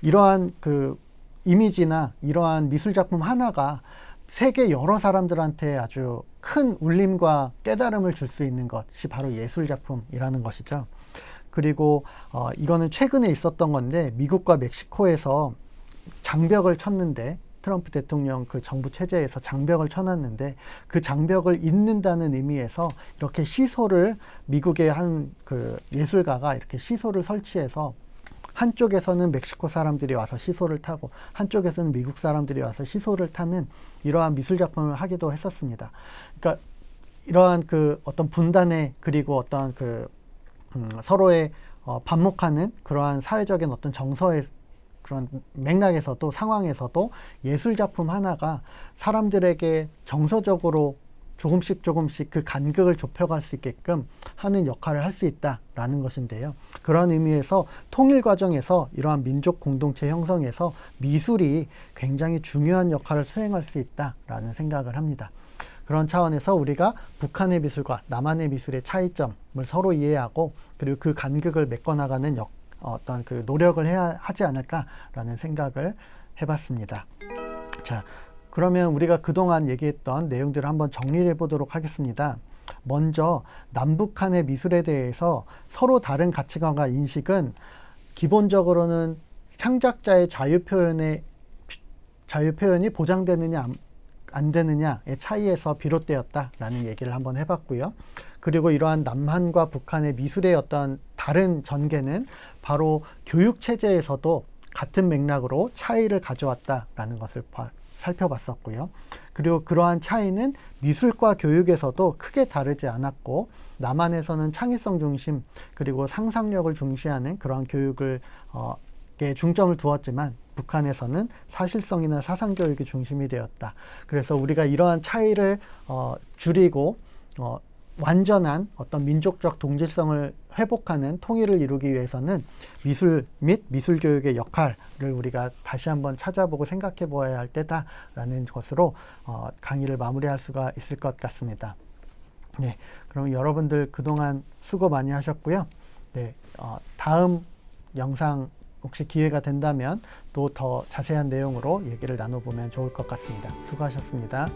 Speaker 1: 이러한 그 이미지나 이러한 미술작품 하나가 세계 여러 사람들한테 아주 큰 울림과 깨달음을 줄 수 있는 것이 바로 예술작품이라는 것이죠. 그리고 이거는 최근에 있었던 건데, 미국과 멕시코에서 장벽을 쳤는데, 트럼프 대통령 그 정부 체제에서 장벽을 쳐놨는데, 그 장벽을 잇는다는 의미에서 이렇게 시소를, 미국의 한 그 예술가가 이렇게 시소를 설치해서 한쪽에서는 멕시코 사람들이 와서 시소를 타고 한쪽에서는 미국 사람들이 와서 시소를 타는 이러한 미술 작품을 하기도 했었습니다. 그러니까 이러한 그 어떤 분단의, 그리고 어떤 그 서로의 반목하는 그러한 사회적인 어떤 정서의 그런 맥락에서도, 상황에서도 예술 작품 하나가 사람들에게 정서적으로 조금씩 그 간극을 좁혀갈 수 있게끔 하는 역할을 할 수 있다라는 것인데요. 그런 의미에서 통일 과정에서 이러한 민족 공동체 형성에서 미술이 굉장히 중요한 역할을 수행할 수 있다라는 생각을 합니다. 그런 차원에서 우리가 북한의 미술과 남한의 미술의 차이점을 서로 이해하고, 그리고 그 간극을 메꿔나가는 어떤 그 노력을 해야 하지 않을까라는 생각을 해봤습니다. 자, 그러면 우리가 그동안 얘기했던 내용들을 한번 정리를 해보도록 하겠습니다. 먼저 남북한의 미술에 대해서 서로 다른 가치관과 인식은 기본적으로는 창작자의 자유표현이 보장되느냐 안 되느냐의 차이에서 비롯되었다라는 얘기를 한번 해봤고요. 그리고 이러한 남한과 북한의 미술의 어떤 다른 전개는 바로 교육 체제에서도 같은 맥락으로 차이를 가져왔다라는 것을 살펴봤었고요. 그리고 그러한 차이는 미술과 교육에서도 크게 다르지 않았고, 남한에서는 창의성 중심 그리고 상상력을 중시하는 그러한 교육을 중점을 두었지만, 북한에서는 사실성이나 사상교육이 중심이 되었다. 그래서 우리가 이러한 차이를 줄이고 완전한 어떤 민족적 동질성을 회복하는 통일을 이루기 위해서는 미술 및 미술교육의 역할을 우리가 다시 한번 찾아보고 생각해 보아야 할 때다라는 것으로 강의를 마무리할 수가 있을 것 같습니다. 네, 그럼 여러분들 그동안 수고 많이 하셨고요. 네, 다음 영상 혹시 기회가 된다면 또 더 자세한 내용으로 얘기를 나눠보면 좋을 것 같습니다. 수고하셨습니다.